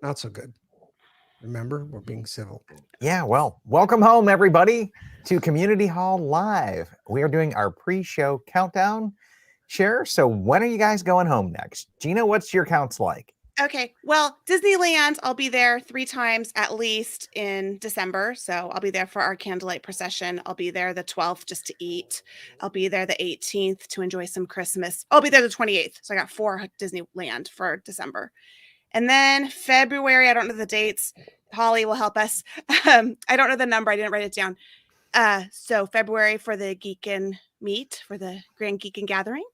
not so good. Remember, we're being civil. Yeah, well, welcome home, everybody, to Community Hall Live. We are doing our pre-show countdown share. So when are you guys going home next? Gina, what's your counts like? Okay, well, Disneyland, I'll be there 3 times at least in December. So I'll be there for our candlelight procession. I'll be there the 12th just to eat. I'll be there the 18th to enjoy some Christmas. I'll be there the 28th. So I got 4 Disneyland for December. And then February, I don't know the dates. Holly will help us. I don't know the number. I didn't write it down. So February for the Geekin' Meet, for the Grand Geekin' Gathering.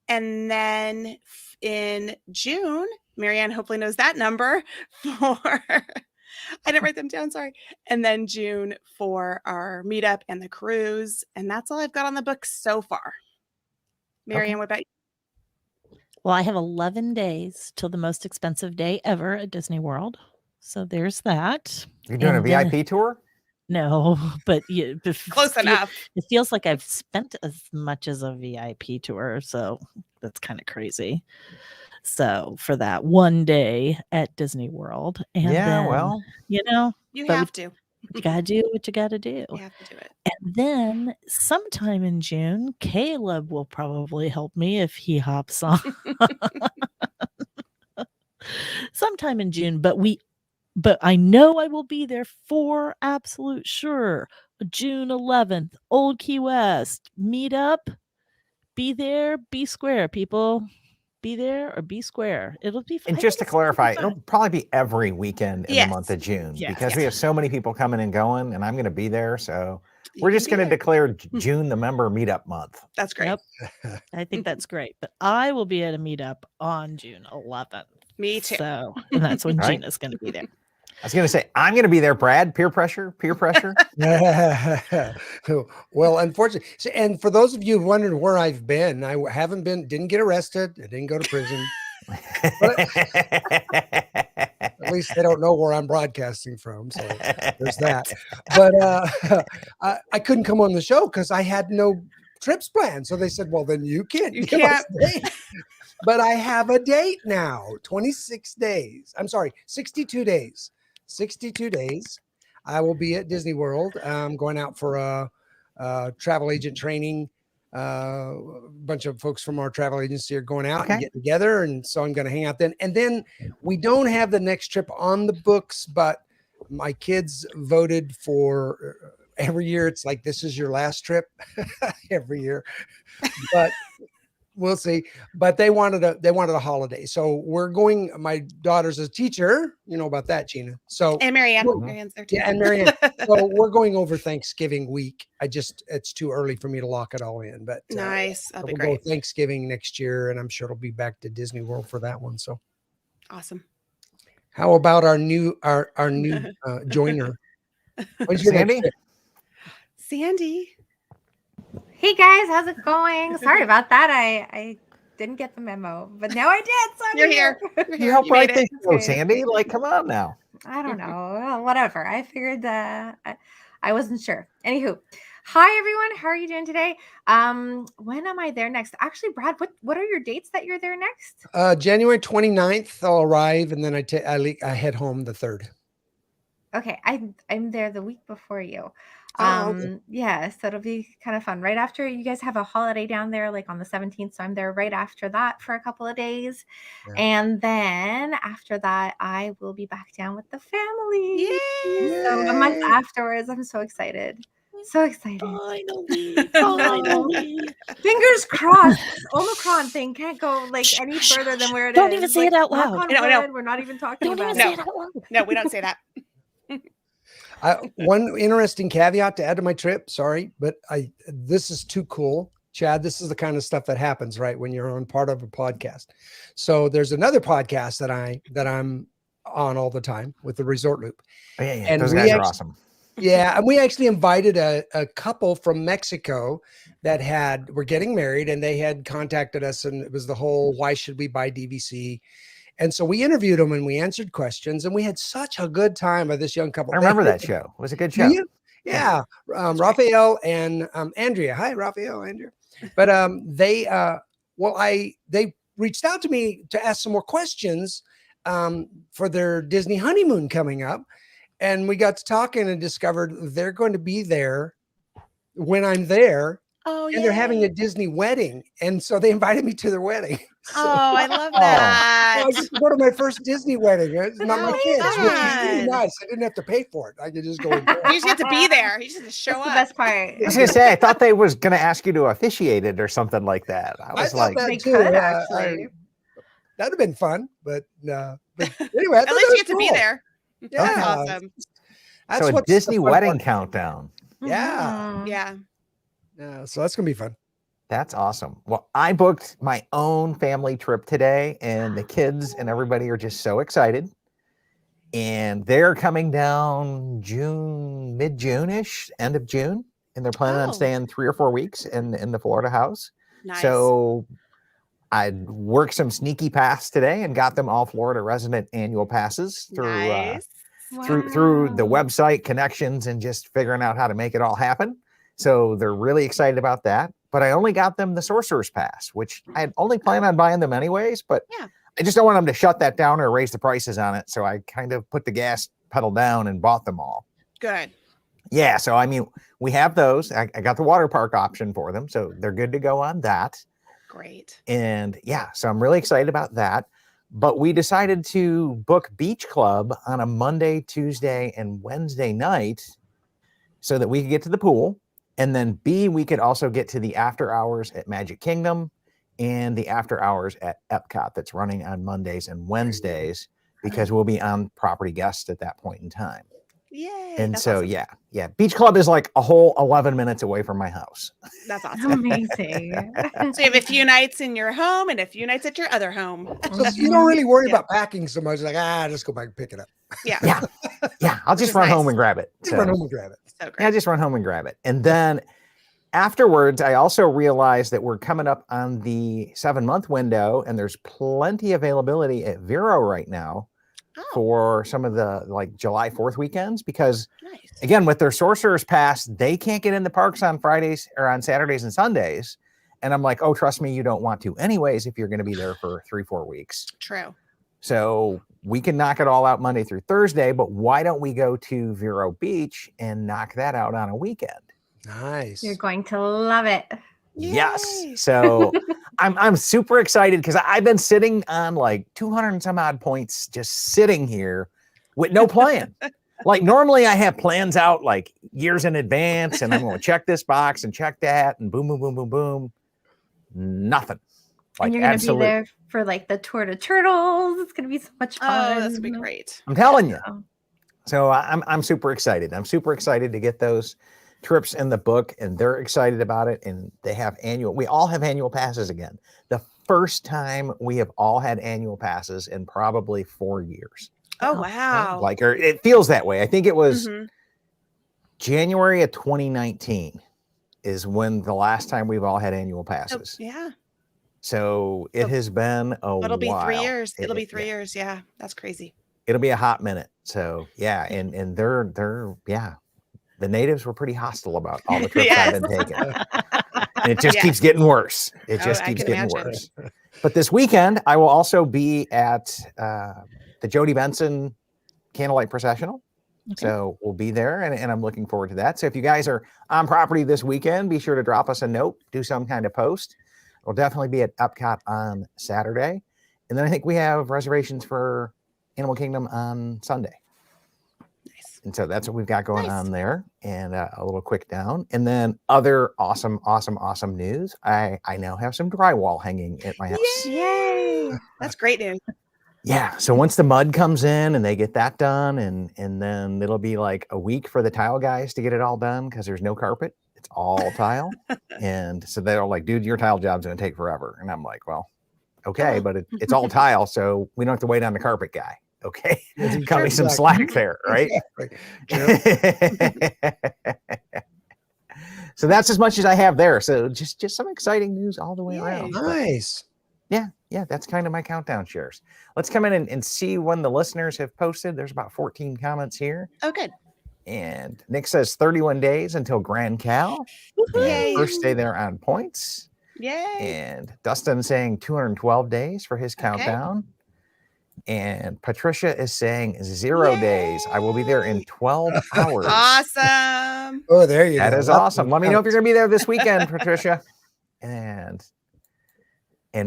And then in June, Marianne hopefully knows that number for, I didn't write them down, sorry. And then June for our meetup and the cruise. And that's all I've got on the books so far. Marianne, what about you? Well, I have 11 days till the most expensive day ever at Disney World. So there's that. You're doing a VIP tour? No, but close enough. It feels like I've spent as much as a VIP tour. So that's kind of crazy. So for that one day at Disney World. And then, well, you have to. You got to do what you got to do. You have to do it. And then sometime in June, Caleb will probably help me if he hops on. Sometime in June, but I know I will be there for absolute sure. June 11th, Old Key West, meet up, be there, be square, people. Be there or be square. It'll be fun. And just to clarify, it'll probably be every weekend in the month of June because we have so many people coming and going, and I'm going to be there. So we're just going to declare June the member meetup month. That's great. Yep. I think that's great. But I will be at a meetup on June 11th. Me too. So and that's when Gina's going to be there. I was going to say, I'm going to be there, Brad. Peer pressure. Well, unfortunately. And for those of you who wondered where I've been, I didn't get arrested. I didn't go to prison. At least they don't know where I'm broadcasting from. So there's that. But I couldn't come on the show because I had no trips planned. So they said, well, then you can't. You can't. But I have a date now. 26 days. I'm sorry, 62 days. 62 days. I will be at Disney World. I'm going out for a travel agent training. A bunch of folks from our travel agency are going out and getting together. And so I'm going to hang out then. And then we don't have the next trip on the books, but my kids voted for every year. It's like, this is your last trip every year, but we'll see. But they wanted a holiday. So we're going, my daughter's a teacher, you know about that, Gina. So and Marianne's there too. Yeah, and Marianne. So we're going over Thanksgiving week. It's too early for me to lock it all in, but nice. That'll be we'll great. go Thanksgiving next year, and I'm sure it'll be back to Disney World for that one. So awesome. How about our new joiner? Sandy. Hey guys, how's it going? Sorry about that. I didn't get the memo, but now I did. So You're here. You help write this show, Sandy. Like, come on now. I don't know. Well, whatever. I figured I wasn't sure. Anywho, hi everyone. How are you doing today? When am I there next? Actually, Brad, what are your dates that you're there next? January 29th, I'll arrive, and then I head home the 3rd. Okay, I'm there the week before you. Okay. Yeah, so it'll be kind of fun. Right after you guys have a holiday down there, like on the 17th. So I'm there right after that for a couple of days. Yeah. And then after that, I will be back down with the family. Yay! So a month afterwards. I'm so excited. So excited. Finally. Fingers crossed. This Omicron thing can't go like any further than where it is. Don't even say it out loud. No. We're not even talking about it. No, we don't say that. One interesting caveat to add to my trip. Sorry, but this is too cool. Chad, this is the kind of stuff that happens, right, when you're on part of a podcast. So there's another podcast that I'm on all the time with the Resort Loop. Oh, yeah. And those guys are awesome. Yeah, and we actually invited a couple from Mexico that were getting married, and they had contacted us, and it was the whole why should we buy DVC? And so we interviewed them and we answered questions, and we had such a good time with this young couple. I remember that show. It was a good show. Yeah. Raphael and Andrea. Hi, Raphael, Andrea. But they reached out to me to ask some more questions for their Disney honeymoon coming up. And we got to talking and discovered they're going to be there when I'm there. Oh, And they're having yay. a Disney wedding. And so they invited me to their wedding. So, Oh, I love Oh. that. I get to go to my first Disney wedding. It's not my How kids, which is really fun. nice. I didn't have to pay for it. I could just go and do You it. just have to be there. You just have to show That's the up. best part. I was gonna say, I thought they was gonna ask you to officiate it or something like that. I I was thought like, that They too. could actually. That'd have been fun, but no. But anyway, I At thought least that you get to was be cool. there. Yeah, That's awesome. That's so a what's the Disney fun wedding part. countdown. Yeah. Mhm. Yeah. Yeah, so that's gonna be fun. That's awesome. Well, I booked my own family trip today, and the kids and everybody are just so excited. And they're coming down June, mid-June-ish, end of June, and they're planning on Oh. staying 3 or 4 weeks in the Florida house. Nice. So I worked some sneaky paths today and got them all Florida resident annual passes through nice. through the Wow. website connections and just figuring out how to make it all happen. So they're really excited about that. But I only got them the Sorcerer's Pass, which I had only planned on buying them anyways. But Yeah. I just don't want them to shut that down or raise the prices on it. So I kind of put the gas pedal down and bought them all. Good. Yeah. So, I mean, we have those. I got the water park option for them. So they're good to go on that. Great. And yeah, so I'm really excited about that. But we decided to book Beach Club on a Monday, Tuesday, and Wednesday night so that we could get to the pool. And then B, we could also get to the after hours at Magic Kingdom and the after hours at Epcot that's running on Mondays and Wednesdays because we'll be on property guests at that point in time. Yay. And that's so, awesome. yeah. Beach Club is like a whole 11 minutes away from my house. That's awesome. Amazing. So you have a few nights in your home and a few nights at your other home. So you don't really worry Yeah. about packing so much. Like, just go back and pick it up. Yeah. Yeah, I'll Which just is run home nice. and grab it. Just run home and grab it. So Yeah, great. just run home and grab it. And then afterwards, I also realized that we're coming up on the 7-month window, and there's plenty availability at Vero right now Oh, for some of the like July 4th weekends, because nice. again, with their Sorcerer's Pass, they can't get in the parks on Fridays or on Saturdays and Sundays. And I'm like, oh, trust me, you don't want to anyways if you're going to be there for 3-4 weeks. True. So we can knock it all out Monday through Thursday, but why don't we go to Vero Beach and knock that out on a weekend? Nice. You're going to love it. Yes. Yay. So I'm super excited because I've been sitting on like 200 and some odd points, just sitting here with no plan. Like normally I have plans out like years in advance, and I'm going to check this box and check that, and boom, boom, boom, boom, boom. Nothing. Like And you're going to be absolute. there for like the tour to Turtles. It's going to be so much fun. Oh, that's gonna be great. I'm telling you. Oh. So I'm super excited. I'm super excited to get those trips in the book, and they're excited about it. And we all have annual passes again. The first time we have all had annual passes in probably 4 years. Oh, wow. Like, or it feels that way. I think it was Mhm. January of 2019 is when the last time we've all had annual Oh, passes. yeah. So it So has been a It'll be 3 while. years. It'll be It- 3 yeah. years. Yeah. That's crazy. It'll be a hot minute. So yeah, and they're the natives were pretty hostile about all the trips I've been taking. And it just Yes. keeps getting worse. It Oh, just I keeps can getting imagine. worse. But this weekend, I will also be at the Jody Benson Candlelight Processional. Okay. So we'll be there, and I'm looking forward to that. So if you guys are on property this weekend, be sure to drop us a note, do some kind of post. We'll definitely be at Epcot on Saturday. And then I think we have reservations for Animal Kingdom on Sunday. Nice. And so that's what we've got going Nice. on there. And a little quick down. And then other awesome news. I now have some drywall hanging at my house. Yay. That's great news. Yeah. So once the mud comes in and they get that done, and then it'll be like a week for the tile guys to get it all done because there's no carpet. It's all tile. And so they're like, dude, your tile job's going to take forever. And I'm like, well, okay, but it's all tile. So we don't have to wait on the carpet guy. Okay. Cut me some slack there. Right. Exactly. So that's as much as I have there. So just some exciting news all the way Yay. around. But Nice. yeah, that's kind of my countdown shares. Let's come in and see when the listeners have posted. There's about 14 comments here. Oh, good. And Nick says 31 days until Grand Cal. And Yay. first day there on points. Yay. And Dustin saying 212 days for his countdown. And Patricia is saying 0 days. I will be there in 12 hours. Awesome. Oh, there you go. That is That's awesome. Let me know if you're going to be there this weekend, Patricia. And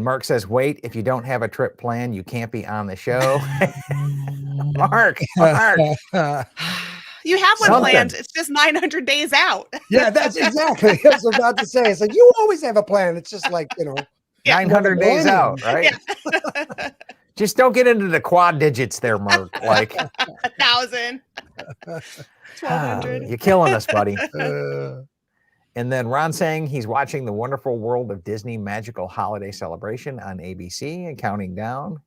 Mark says, wait, if you don't have a trip planned, you can't be on the show. Mark. You have one Something. planned. It's just 900 days out. Yeah, that's exactly what I was about to say. It's like you always have a plan. It's just like, 900 days out, right? Yeah. Just don't get into the quad digits there, Mark. Like 1,000. 1,200. you're killing us, buddy. Uh, And then Ron saying he's watching The Wonderful World of Disney Magical Holiday Celebration on ABC and counting down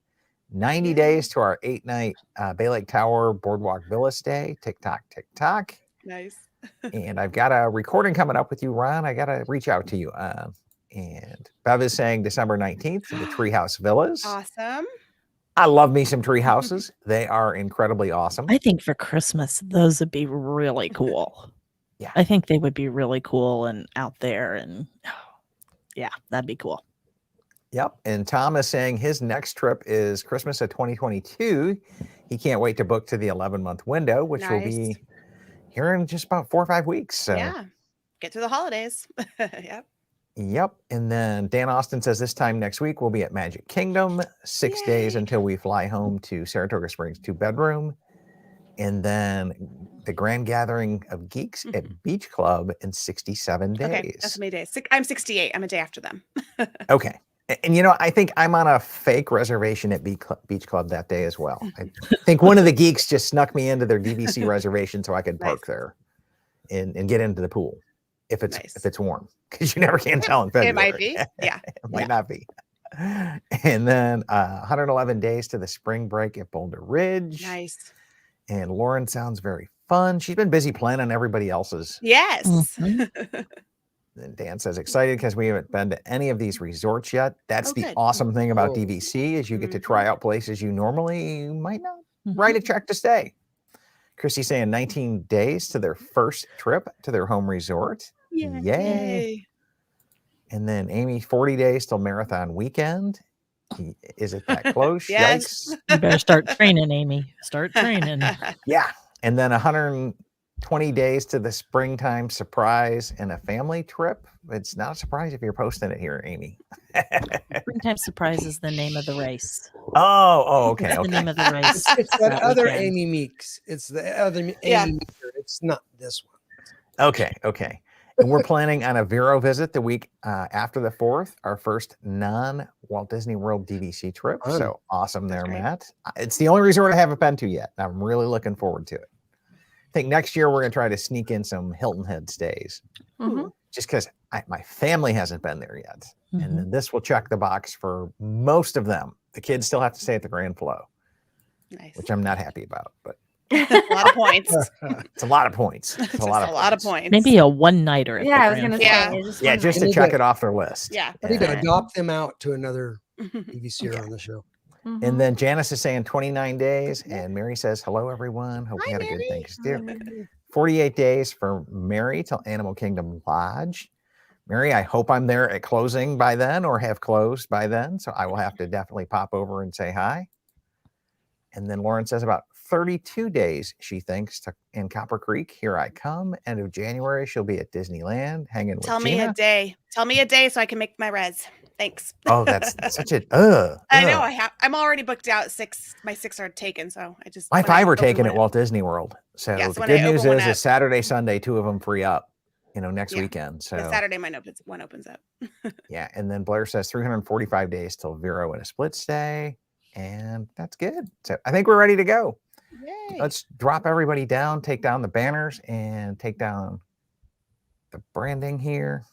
90 days to our 8-night Bay Lake Tower Boardwalk Villa stay. Tick tock, tick tock. Nice. And I've got a recording coming up with you, Ron. I got to reach out to you. And Bev is saying December 19th to the Treehouse Villas. Awesome. I love me some tree houses. They are incredibly awesome. I think for Christmas, those would be really cool. Yeah. I think they would be really cool and out there. And yeah, that'd be cool. Yep. And Tom is saying his next trip is Christmas of 2022. He can't wait to book to the 11-month window, which will be here in just about 4 or 5 weeks. So Yeah. Get through the holidays. Yep. Yep. And then Dan Austin says this time next week we'll be at Magic Kingdom, 6 days until we fly home to Saratoga Springs 2-bedroom. And then the grand gathering of geeks at Beach Club in 67 days. Okay. That's many days. I'm 68. I'm a day after them. Okay. And I think I'm on a fake reservation at Beach Club that day as well. I think one of the geeks just snuck me into their DVC reservation so I could park there and get into the pool if it's warm, because you never can tell in February. It might be. Yeah. It might not be. And then 111 days to the spring break at Boulder Ridge. Nice. And Lauren sounds very fun. She's been busy planning everybody else's. Yes. And Dan says excited because we haven't been to any of these resorts yet. That's the good. awesome thing about Oh. DVC is you get to try out places you normally might not write a check to stay. Chrissy's saying 19 days to their first trip to their home resort. Yay. Yay. And then Amy, 40 days till marathon weekend. Is it that close? Yes. Yikes. You better start training, Amy. Start training. Yeah. And then 120 days to the springtime surprise and a family trip. It's not a surprise if you're posting it here, Amy. Springtime Surprise is the name of the race. Oh, okay. That's the name of the race. it's that other weekend. Amy Meeks. It's the other Amy Yeah. Meeker. It's not this one. Okay. And we're planning on a Vero visit the week after the 4th, our first non-Walt Disney World DVC trip. Fun. So awesome there, great. Matt. It's the only resort I haven't been to yet. I'm really looking forward to it. I think next year we're going to try to sneak in some Hilton Head stays just because my family hasn't been there yet. And then this will check the box for most of them. The kids still have to stay at the Grand Flow, Nice. which I'm not happy about, but A lot of points. it's a lot of points. It's Just a lot of points. Maybe a one-nighter. at the Yeah, I was Grand gonna Yeah. say. Just Yeah, one just night. to check it off their list. Yeah. I need to And- adopt them out to another DVC on the show. And then Janice is saying 29 days, and Mary says, hello, everyone. Hope you had a good Thanksgiving. 48 days for Mary till Animal Kingdom Lodge. Mary, I hope I'm there at closing by then or have closed by then. So I will have to definitely pop over and say hi. And then Lauren says about 32 days, she thinks, in Copper Creek. Here I come. End of January, she'll be at Disneyland hanging with Tell me Gina. a day. Tell me a day so I can make my res. Thanks. Oh, that's such a I know. I'm already booked out. My 6 are taken. So I just My when I 5 are open taken one at Walt Disney World. So Yes, the when good I open news one is up- Saturday, Sunday, 2 of them free up, next Yeah. weekend. So Saturday, one opens up. yeah. And then Blair says 345 days till Vero and a split stay. And that's good. So I think we're ready to go. Yay. Let's drop everybody down, take down the banners, and take down the branding here.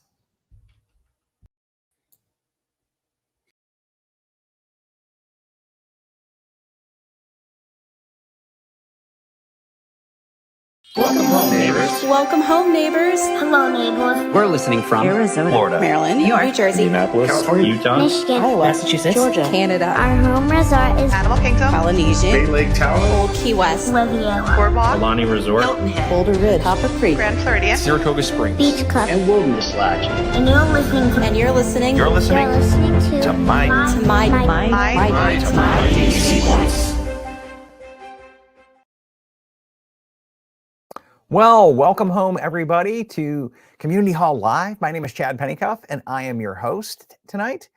Welcome home, neighbors. Welcome home, neighbors. Hello, neighbors. We're listening from Arizona, Florida, Maryland, New York, New Jersey, Minneapolis, California, Utah, Michigan. Massachusetts, Georgia, Canada, Our home resort is Animal Kingdom. Polynesian, Bay Lake Tower, Old Key West, Riviera, Boardwalk. Alani Resort, Hilton Head, Boulder Ridge, Copper Creek, Grand Floridian. Saratoga Springs, Beach Club, and Wilderness Lodge. and you're listening to and you're listening You're listening to to my to my my DVC voice. Well, welcome home, everybody, to Community Hall Live. My name is Chad Pennycuff, and I am your host tonight.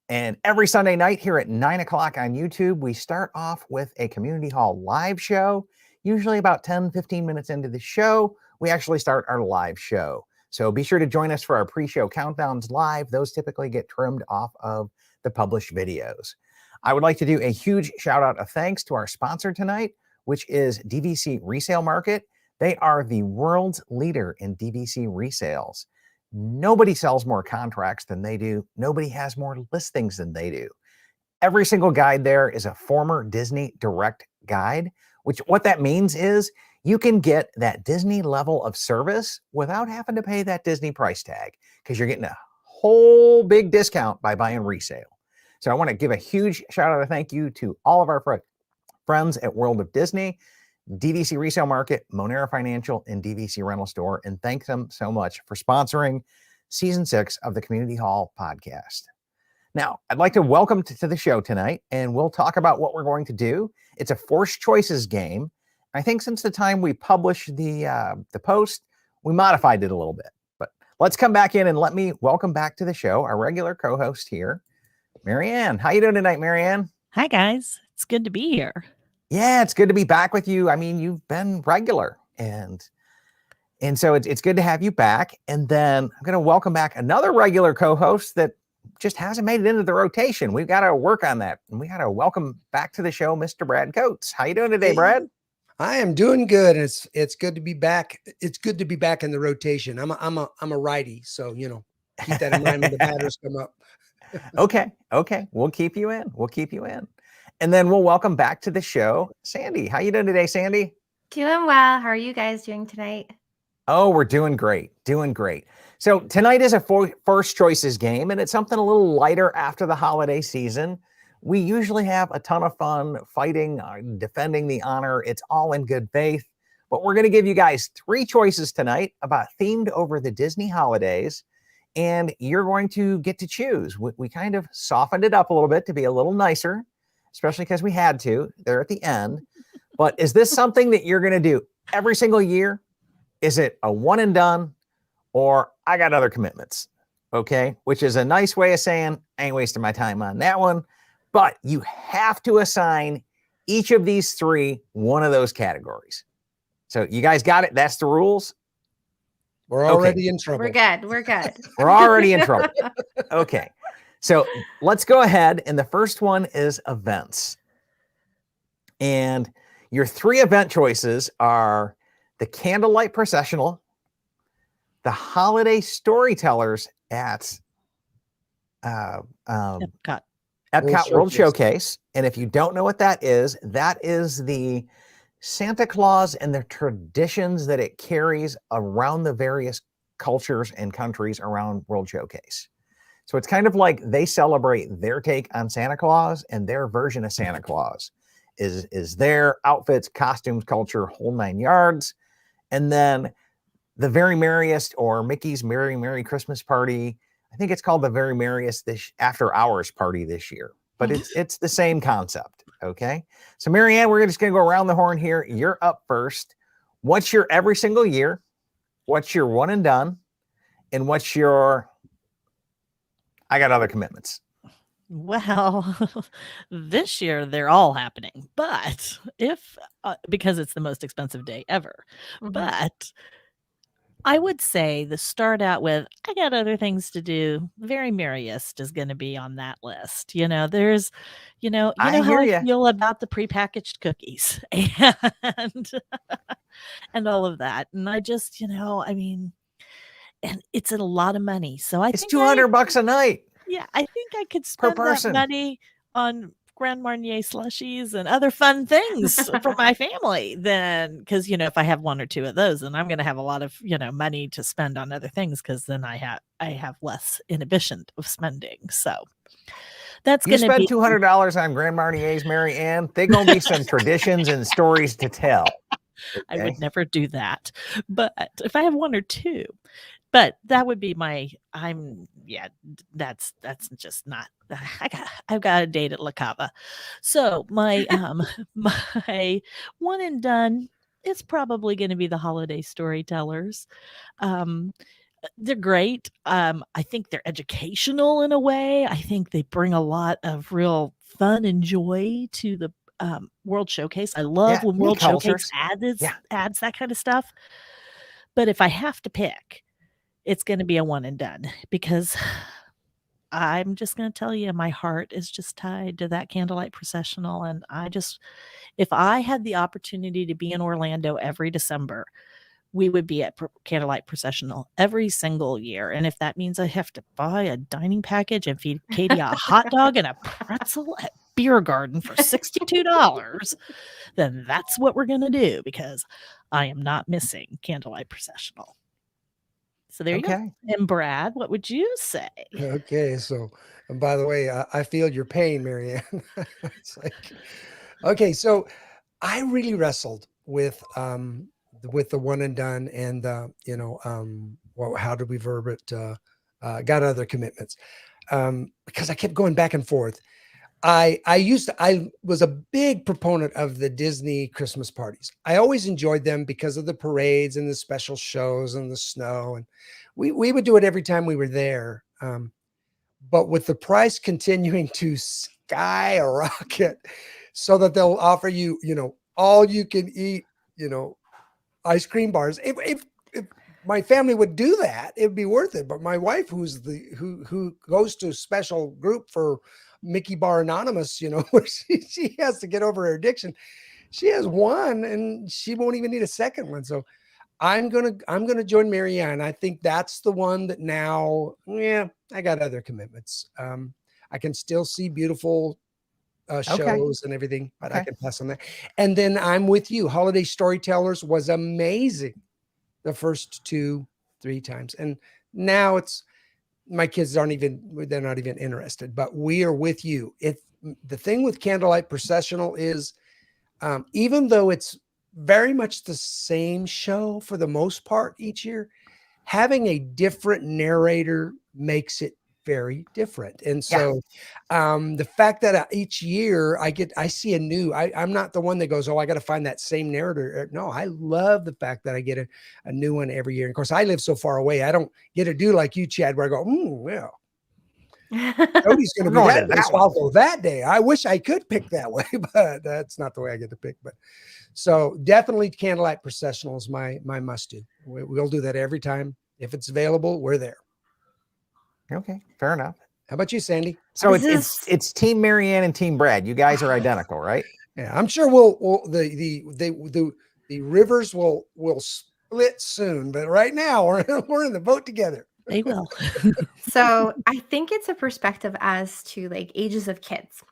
And every Sunday night here at 9 o'clock on YouTube, we start off with a Community Hall live show. Usually about 10, 15 minutes into the show, we actually start our live show. So be sure to join us for our pre-show countdowns live. Those typically get trimmed off of the published videos. I would like to do a huge shout out of thanks to our sponsor tonight, which is DVC Resale Market. They are the world's leader in DVC resales. Nobody sells more contracts than they do. Nobody has more listings than they do. Every single guide there is a former Disney direct guide, which what that means is you can get that Disney level of service without having to pay that Disney price tag because you're getting a whole big discount by buying resale. So I want to give a huge shout out and thank you to all of our friends at World of Disney, DVC Resale Market, Monera Financial, and DVC Rental Store, and thank them so much for sponsoring Season 6 of the Community Hall podcast. Now, I'd like to welcome to the show tonight, and we'll talk about what we're going to do. It's a forced choices game. I think since the time we published the post, we modified it a little bit. But let's come back in and let me welcome back to the show our regular co-host here, Marianne. How you doing tonight, Marianne? Hi, guys. It's good to be here. Yeah, it's good to be back with you. I mean, you've been regular, and so it's good to have you back. And then I'm going to welcome back another regular co-host that just hasn't made it into the rotation. We've got to work on that, and we got to welcome back to the show, Mr. Brad Coates. How you doing today, Brad? I am doing good, and it's good to be back. It's good to be back in the rotation. I'm a righty, so keep that in mind when the batters come up. Okay, we'll keep you in. And then we'll welcome back to the show, Sandy. How you doing today, Sandy? Doing well. How are you guys doing tonight? Oh, we're doing great. So tonight is a first choices game, and it's something a little lighter after the holiday season. We usually have a ton of fun fighting, defending the honor. It's all in good faith. But we're going to give you guys 3 choices tonight about themed over the Disney holidays, and you're going to get to choose. We kind of softened it up a little bit to be a little nicer, especially because we had to there at the end. But is this something that you're going to do every single year? Is it a one and done, or I got other commitments? Okay, which is a nice way of saying I ain't wasting my time on that one. But you have to assign each of these 3 one of those categories. So you guys got it? That's the rules. We're already in trouble. We're good. We're already in trouble. Okay. So let's go ahead. And the first one is events. And your 3 event choices are the Candlelight Processional, the Holiday Storytellers at Epcot World Showcase. And if you don't know what that is the Santa Claus and the traditions that it carries around the various cultures and countries around World Showcase. So it's kind of like they celebrate their take on Santa Claus, and their version of Santa Claus is their outfits, costumes, culture, whole 9 yards. And then the Very Merriest, or Mickey's Merry Christmas Party. I think it's called the Very Merriest this After Hours Party this year, but it's the same concept. Okay. So Marianne, we're just going to go around the horn here. You're up first. What's your every single year? What's your one and done? And what's your I got other commitments? Well, this year they're all happening, but because it's the most expensive day ever, but I would say the start out with, I got other things to do. Very Merriest is going to be on that list. There's, how I feel about the prepackaged cookies and all of that. And I just, and it's a lot of money. So it's $200 a night. Yeah, I think I could spend that money on Grand Marnier slushies and other fun things for my family then, because if I have 1 or 2 of those, then I'm going to have a lot of money to spend on other things, because then I have less inhibition of spending. So that's going to be $200 on Grand Marniers, Marianne. They're going to be some traditions and stories to tell. Okay? I would never do that, but if I have 1 or 2. But that would be that's just not, I've got a date at La Cava. So my, my one and done it's probably going to be the holiday storytellers. They're great. I think they're educational in a way. I think they bring a lot of real fun and joy to the World Showcase. I love when new World Showcase cultures. adds that kind of stuff. But if I have to pick, it's going to be a one and done because I'm just going to tell you, my heart is just tied to that candlelight processional. And if I had the opportunity to be in Orlando every December, we would be at candlelight processional every single year. And if that means I have to buy a dining package and feed Katie a hot dog and a pretzel at Beer Garden for $62, then that's what we're going to do because I am not missing candlelight processional. So there you go. Okay. And Brad, what would you say? Okay, so and by the way, I feel your pain, Marianne. It's like, okay, so I really wrestled with the one and done and well, how did we verb it? Got other commitments because I kept going back and forth. I was a big proponent of the Disney Christmas parties. I always enjoyed them because of the parades and the special shows and the snow, and we would do it every time we were there. But with the price continuing to skyrocket, so that they'll offer you, all you can eat, ice cream bars. If my family would do that, it'd be worth it. But my wife, who goes to a special group for Mickey Bar Anonymous, where she has to get over her addiction. She has one and she won't even need a second one. So I'm gonna join Marianne. I think that's the one that now, I got other commitments. I can still see beautiful shows and everything, but I can pass on that. And then I'm with you. Holiday Storytellers was amazing the first 2-3 times, and now my kids they're not even interested, but we are with you. The thing with Candlelight Processional is, even though it's very much the same show for the most part each year, having a different narrator makes it very different. And so the fact that each year I see a new, I'm not the one that goes, I got to find that same narrator. No, I love the fact that I get a new one every year. And of course, I live so far away. I don't get to do like you, Chad, where I go, well, Cody's going to be that day, so I'll go that day. I wish I could pick that way, but that's not the way I get to pick. But so definitely Candlelight Processional is my must do. We'll do that every time. If it's available, we're there. Okay, fair enough. How about you, Sandy? So it's Team Marianne and Team Brad. You guys are identical, right? Yeah, I'm sure the rivers will split soon, but right now we're in the boat together. They will. So I think it's a perspective as to like ages of kids,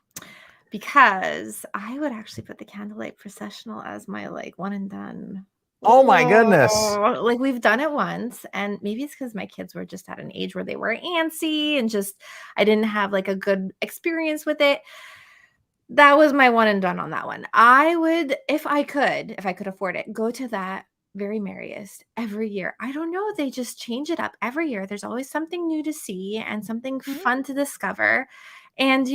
because I would actually put the Candlelight Processional as my like one and done. Oh my goodness. Like we've done it once, and maybe it's because my kids were just at an age where they were antsy and just I didn't have like a good experience with it. That was my one and done on that one. I would, if I could afford it, go to that very merriest every year. I don't know. They just change it up every year. There's always something new to see and something fun to discover. And,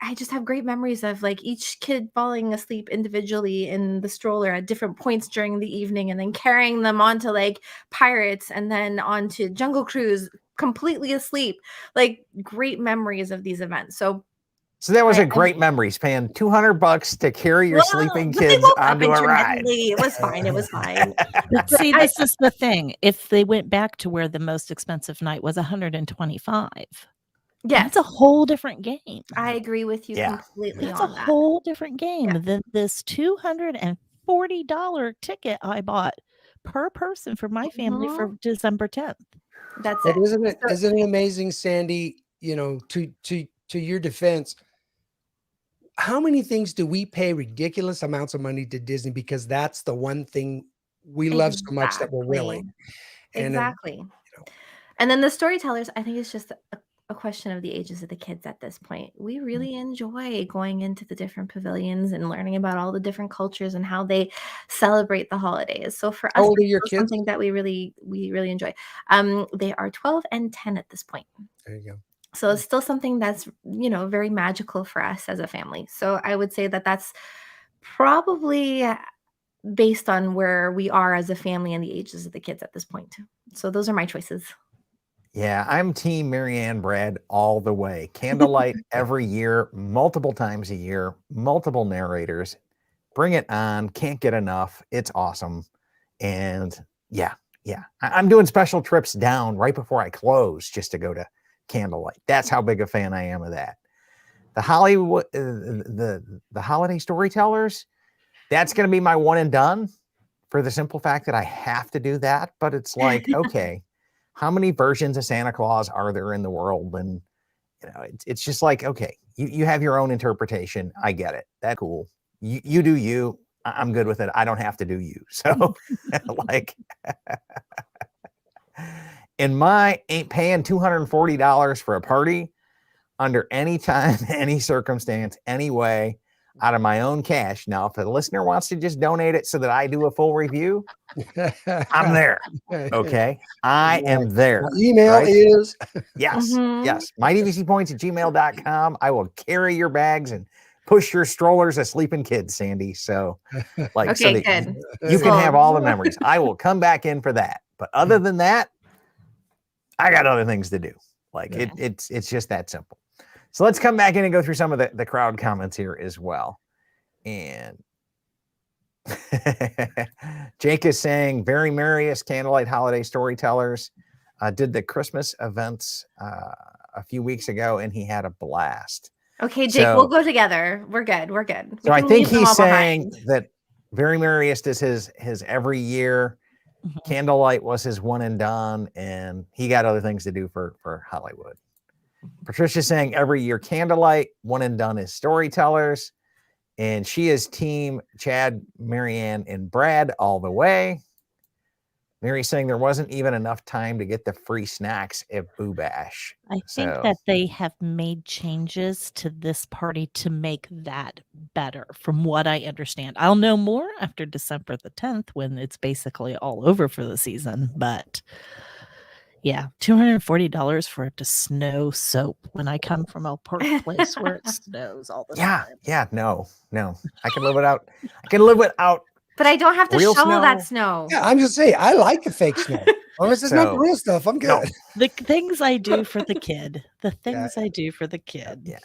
I just have great memories of like each kid falling asleep individually in the stroller at different points during the evening and then carrying them onto like Pirates and then onto Jungle Cruise completely asleep. Like great memories of these events. So that was a great memory, paying $200 to carry your sleeping kids onto a ride. It was fine. It was fine. But see, this is the thing. If they went back to where the most expensive night was $125, that's a whole different game. I agree with you completely that's on a that. whole different game than this $240 ticket I bought per person for my family for December 10th. That's but it. Isn't it amazing, Sandy, to your defense, how many things do we pay ridiculous amounts of money to Disney because that's the one thing we love so much that we're willing. Exactly. And then the storytellers, I think it's just a question of the ages of the kids at this point. We really enjoy going into the different pavilions and learning about all the different cultures and how they celebrate the holidays. So for us, it's something that we really enjoy. They are 12 and 10 at this point. There you go. So it's still something that's, very magical for us as a family. So I would say that that's probably based on where we are as a family and the ages of the kids at this point. So those are my choices. Yeah, I'm team Marianne Brad all the way. Candlelight every year, multiple times a year, multiple narrators. Bring it on. Can't get enough. It's awesome. And yeah. I'm doing special trips down right before I close just to go to Candlelight. That's how big a fan I am of that. The Hollywood, the holiday storytellers, that's going to be my one and done for the simple fact that I have to do that. But it's like, okay, how many versions of Santa Claus are there in the world? And it's just like, okay, you have your own interpretation. I get it. That's cool. You do you. I'm good with it. I don't have to do you. So like, and my ain't paying $240 for a party under any time, any circumstance, any way, out of my own cash. Now, if a listener wants to just donate it so that I do a full review, I'm there. Okay. I am there. My email right? is yes. MyDVCpoints@gmail.com. I will carry your bags and push your strollers of sleeping kids, Sandy. So like, so Okay, that good. you can have all the memories. I will come back in for that. But other than that, I got other things to do. Like it's just that simple. So let's come back in and go through some of the crowd comments here as well. And Jake is saying, very merriest candlelight holiday storytellers. Did the Christmas events a few weeks ago, and he had a blast. Okay, Jake, So- we'll go together. We're good. We're good. We So I can think leave them he's all saying behind. that very merriest is his every year. Mhm. Candlelight was his one and done, and he got other things to do for Hollywood. Patricia's saying every year Candlelight, one and done is storytellers, and she is team Chad, Marianne, and Brad all the way. Mary's saying there wasn't even enough time to get the free snacks at Boo Bash. I think So- that they have made changes to this party to make that better, from what I understand. I'll know more after December the 10th when it's basically all over for the season. But yeah, $240 for it to snow soap when I come from a place where it snows all the time. No. I can live without. But I don't have to Real shovel that snow? snow. Yeah, I'm just saying, I like the fake snow. As long as it's not the So- real stuff, I'm No. good. The things I do for the kid. The things I do for the kid. Yeah.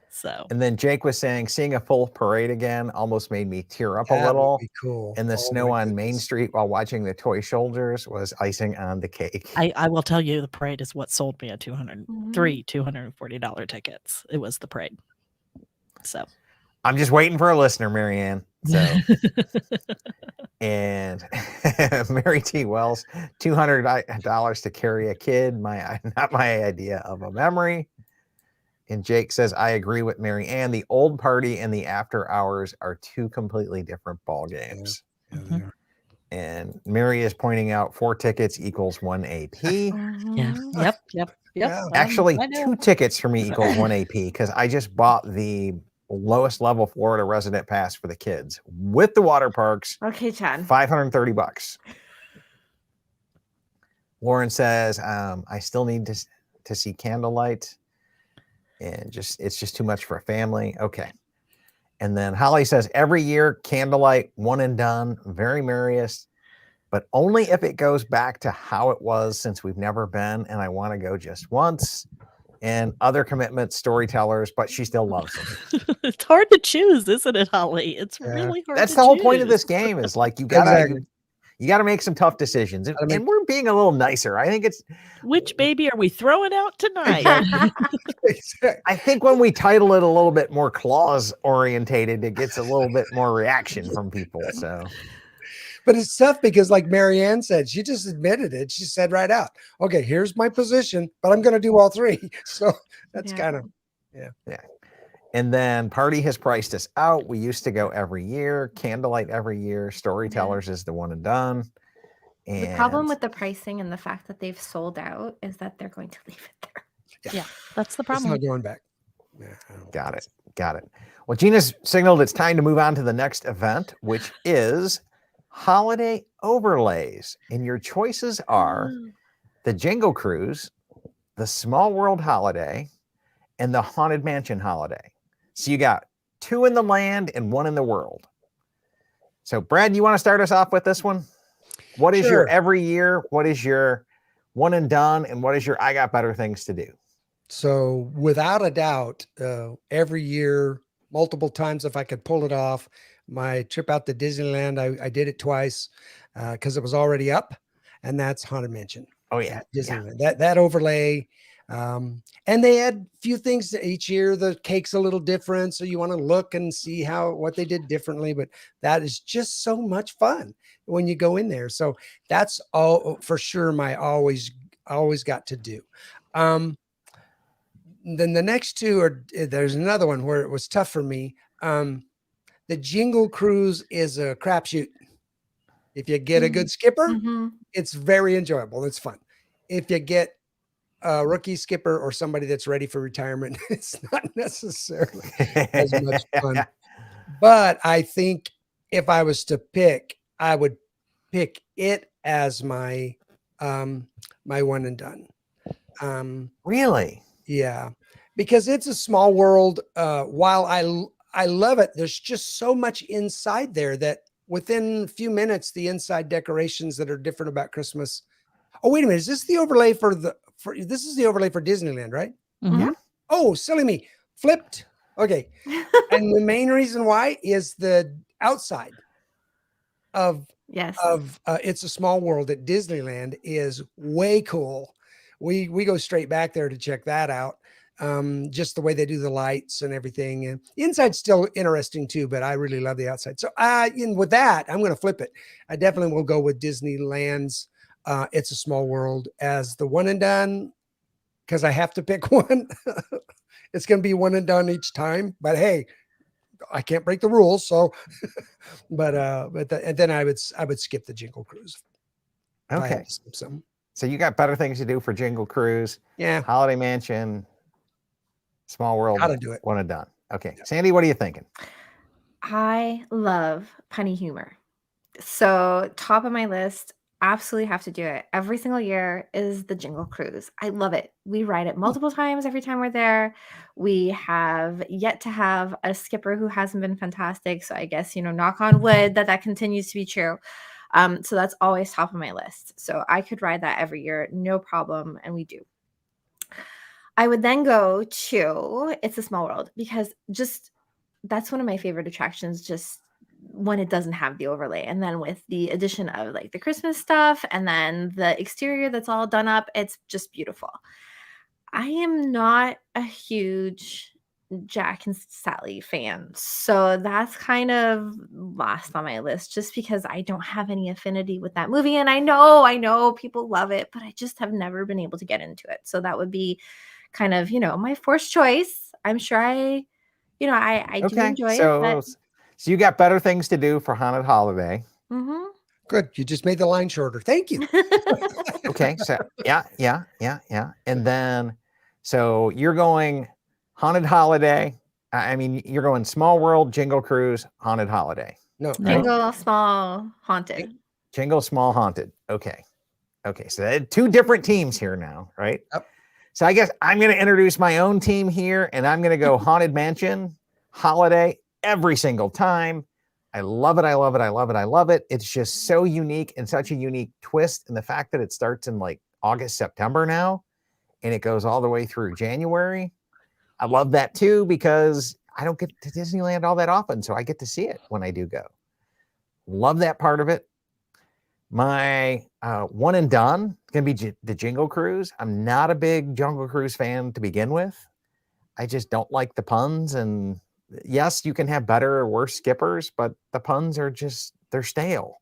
So And then Jake was saying, seeing a full parade again almost made me tear up a That would little. be cool. And the Oh snow my on Main goodness. Street while watching the toy soldiers was icing on the cake. I will tell you, the parade is what sold me a Mhm. $240 tickets. It was the parade. So I'm just waiting for a listener, Marianne. So, and Mary T. Wells, $200 to carry a kid. Not my idea of a memory. And Jake says, I agree with Mary Ann. The old party and the after hours are two completely different ball games. Yeah, they are. And Mary is pointing out 4 tickets equals 1 AP. yeah, Mhm. yep. Yeah. Actually, I know. 2 tickets for me equals 1 AP because I just bought the lowest level Florida resident pass for the kids with the water parks, Okay, Chad. $530. Lauren says, I still need to see Candlelight. And it's just too much for a family. Okay. And then Holly says, every year, Candlelight, one and done, very merriest, but only if it goes back to how it was since we've never been. And I want to go just once. And other commitments, storytellers, but she still loves them. It's hard to choose, isn't it, Holly? It's Yeah. really hard. That's to the whole point of choose. this game is like, you gotta, Exactly. you gotta make some tough decisions. Gotta make- And we're being a little nicer. I think Which baby are we throwing out tonight? I think when we title it a little bit more clause orientated, it gets a little bit more reaction from people. So But it's tough because, like Marianne said, she just admitted it. She said right out, okay, here's my position, but I'm going to do all 3. So that's Yeah. kind of, and then Party has priced us out. We used to go every year, Candlelight every year, Storytellers is the one and done. And The problem with the pricing and the fact that they've sold out is that they're going to leave it there. Yeah, that's the it's problem. not going back. Yeah, I don't got think it. Got it. Well, Gina's signaled it's time to move on to the next event, which is holiday overlays. And your choices are the Jingle Cruise, the Small World Holiday, and the Haunted Mansion Holiday. So you got 2 in the land and 1 in the world. So, Brad, you want to start us off with this one? What is your Sure. every year? What is your one and done? And what is your I got better things to do? So without a doubt, every year, multiple times, if I could pull it off, my trip out to Disneyland, I did it twice because it was already up, and that's Haunted Mansion Oh, yeah. at Disneyland. That overlay, and they add a few things each year. The cake's a little different, so you want to look and see what they did differently. But that is just so much fun when you go in there. So that's all for sure. My always got to do. Then the next two are there's another one where it was tough for me. The Jingle Cruise is a crapshoot. If you get a good skipper, Mhm. it's very enjoyable. It's fun. If you get a rookie skipper or somebody that's ready for retirement, it's not necessarily as much fun. But I think if I was to pick, I would pick it as my my one and done. Really? Yeah, because it's a small world. While I love it, there's just so much inside there that within a few minutes, the inside decorations that are different about Christmas. Oh, wait a minute, is this the overlay for this is the overlay for Disneyland, right? Mhm. Oh, silly me, flipped. Okay, and the main reason why is the outside of Yes. It's a Small World at Disneyland is way cool. We go straight back there to check that out. Just the way they do the lights and everything, and the inside's still interesting too, but I really love the outside. So with that, I'm going to flip it. I definitely will go with Disneyland's It's a Small World as the one and done, because I have to pick one. It's going to be one and done each time, but hey, I can't break the rules. So, and then I would skip the Jingle Cruise. If I had Okay. to skip some. So you got better things to do for Jingle Cruise, Yeah, Holiday Mansion, Small World, gotta do it. one and done. Okay. Sandy, what are you thinking? I love punny humor. So, top of my list, absolutely have to do it every single year is the Jingle Cruise. I love it. We ride it multiple times every time we're there. We have yet to have a skipper who hasn't been fantastic. So, I guess, knock on wood that continues to be true. So, that's always top of my list. So, I could ride that every year, no problem. And we do. I would then go to It's a Small World because that's one of my favorite attractions, just when it doesn't have the overlay. And then with the addition of like the Christmas stuff and then the exterior that's all done up, it's just beautiful. I am not a huge Jack and Sally fan. So that's kind of last on my list just because I don't have any affinity with that movie. And I know people love it, but I just have never been able to get into it. So that would be kind of, my first choice. I'm sure I do enjoy it. But So you got better things to do for Haunted Holiday. Good. You just made the line shorter. Thank you. Okay. So yeah. And then, so you're going Haunted Holiday. I mean, you're going Small World, Jingle Cruise, Haunted Holiday. No. Jingle, Small, Haunted. Jingle, Small, Haunted. Okay. So two different teams here now, right? Yep. So I guess I'm going to introduce my own team here, and I'm going to go Haunted Mansion, Holiday, every single time. I love it. It's just so unique and such a unique twist. And the fact that it starts in like August, September now, and it goes all the way through January. I love that too, because I don't get to Disneyland all that often. So I get to see it when I do go. Love that part of it. My one and done is going to be the Jingle Cruise. I'm not a big Jungle Cruise fan to begin with. I just don't like the puns. And yes, you can have better or worse skippers, but the puns are they're stale.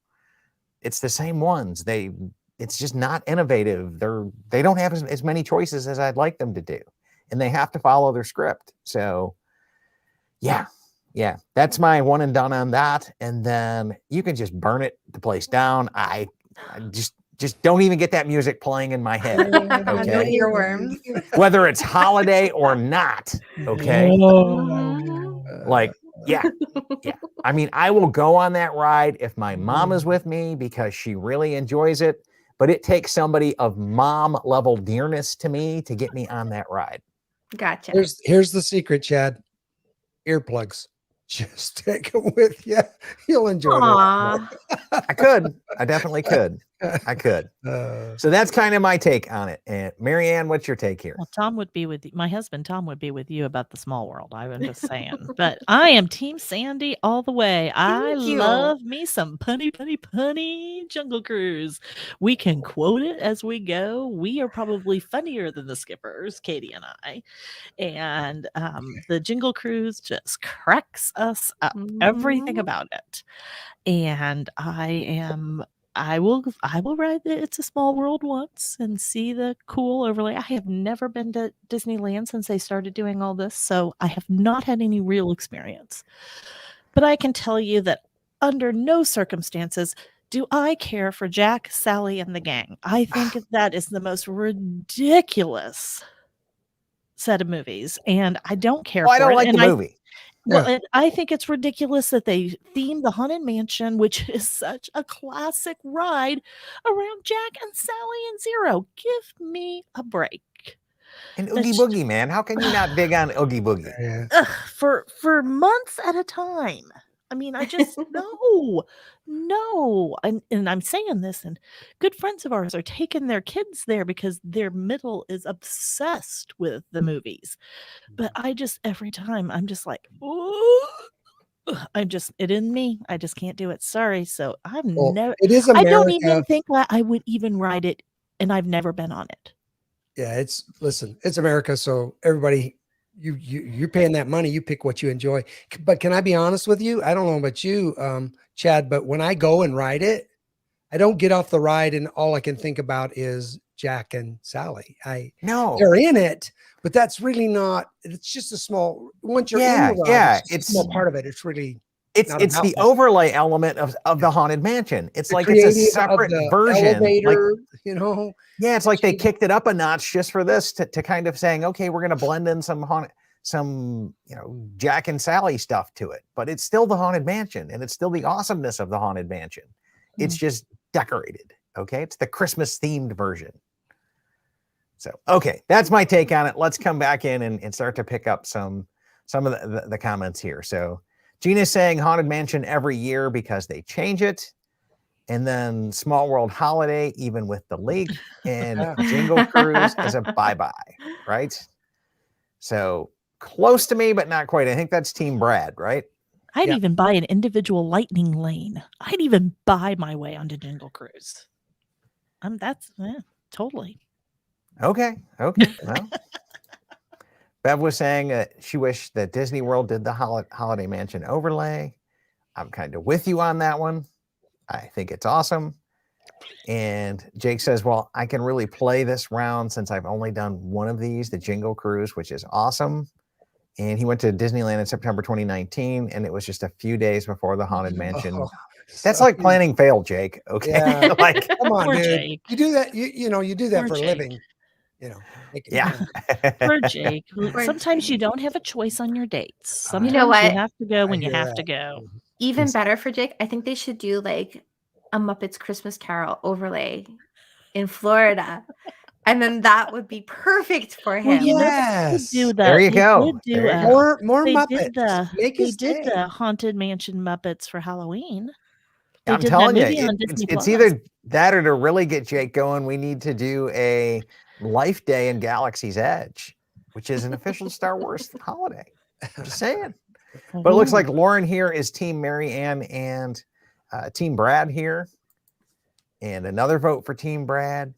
It's the same ones. It's just not innovative. They don't have as many choices as I'd like them to do. And they have to follow their script. So yeah, that's my one and done on that. And then you can just burn the place down. I just don't even get that music playing in my head. No Okay. earworms. Whether it's holiday or not. Okay. Like, yeah. I mean, I will go on that ride if my mom is with me because she really enjoys it, but it takes somebody of mom level dearness to me to get me on that ride. Gotcha. Here's the secret, Chad. Earplugs. just take them with you. You'll enjoy it. Aw. I could. I definitely could. I could. Uh, So that's kind of my take on it. And Marianne, what's your take here? Well, Tom would be with my husband. Tom would be with you about the small world. I'm just saying, but I am Team Sandy all the way. I Thank you. love me some punny Jungle Cruise. We can quote it as we go. We are probably funnier than the skippers, Katie and I. And the Jingle Cruise just cracks us up. Everything Mhm. about it. And I will ride the It's a Small World once and see the cool overlay. I have never been to Disneyland since they started doing all this, so I have not had any real experience. But I can tell you that under no circumstances do I care for Jack, Sally, and the gang. I think that is the most ridiculous set of movies, and I don't care Oh, I for don't it. like the movie. Well, Yeah. and I think it's ridiculous that they theme the Haunted Mansion, which is such a classic ride, around Jack and Sally and Zero. Give me a break. And That's Oogie Boogie, man. How can you not dig on Oogie Boogie? yeah. for months at a time. I mean, I just no. And I'm saying this, and good friends of ours are taking their kids there because their middle is obsessed with the movies. But I just every time I'm just like, ooh. It in me. I just can't do it. Sorry. So Well, it is I don't America. even think that I would even ride it, and I've never been on it. Yeah, listen, it's America, so everybody, you're paying that money, you pick what you enjoy. But can I be honest with you? I don't know about you, Chad, but when I go and ride it, I don't get off the ride and all I can think about is Jack and Sally. No. They're in it, but that's really not. It's just a small. Once you're in Yeah, the ride, yeah, it's a small part of it. It's really It's not it's about the that. overlay element of the Haunted Mansion. It's The like it's a creative of separate the version. Like, elevator, you know. yeah, it's like they Change- kicked it up a notch just for this to kind of saying, okay, we're going to blend in some Jack and Sally stuff to it, but it's still the Haunted Mansion, and it's still the awesomeness of the Haunted Mansion. It's just decorated. Okay, it's the Christmas themed version. So, okay, that's my take on it. Let's come back in and start to pick up some of the comments here. So, Gina's saying Haunted Mansion every year because they change it. And then Small World Holiday, even with the leak, and Yeah. Jingle Cruise is a bye-bye, right? So close to me, but not quite. I think that's Team Brad, right? I'd Yeah. even buy an individual lightning lane. I'd even buy my way onto Jingle Cruise. Totally. Okay. Well, Bev was saying she wished that Disney World did the Holiday Mansion overlay. I'm kind of with you on that one. I think it's awesome. And Jake says, well, I can really play this round since I've only done one of these, the Jingle Cruise, which is awesome. And he went to Disneyland in September 2019, and it was just a few days before the Haunted Mansion. Oh, That's so- like planning failed, Jake. Okay. Yeah. Like, Come on, Poor dude. Jake. You do that. You do that Poor for a Jake. living. Make it yeah. fun. Poor Jake. Poor Sometimes you Jake. don't have a choice on your dates. You Sometimes know what? you have to go I when you hear have that. to go. Even better for Jake, I think they should do like a Muppets Christmas Carol overlay in Florida. And then that would be perfect for him. Well, you know, they Yes. did do that. There you They go. did do There you a- go. More They Muppets. did Make they his did day. the Haunted Mansion Muppets for Halloween. They I'm did that telling you, movie on Disney it's Plus. either that or to really get Jake going, we need to do a Life Day in Galaxy's Edge, which is an official Star Wars holiday. I'm just saying. But it looks like Lauren here is Team Mary Ann and Team Brad here. And another vote for Team Brad.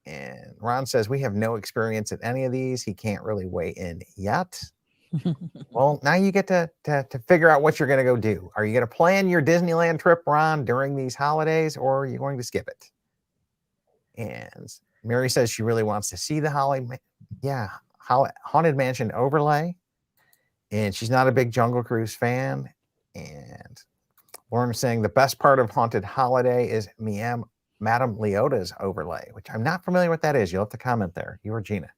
And Ron says, we have no experience at any of these. He can't really weigh in yet. Well, now you get to figure out what you're going to go do. Are you going to plan your Disneyland trip, Ron, during these holidays, or are you going to skip it? And Mary says she really wants to see the Haunted Mansion overlay. And she's not a big Jungle Cruise fan. And Lauren is saying the best part of Haunted Holiday is Madame Leota's overlay, which I'm not familiar with that is. You'll have to comment there. You or Gina.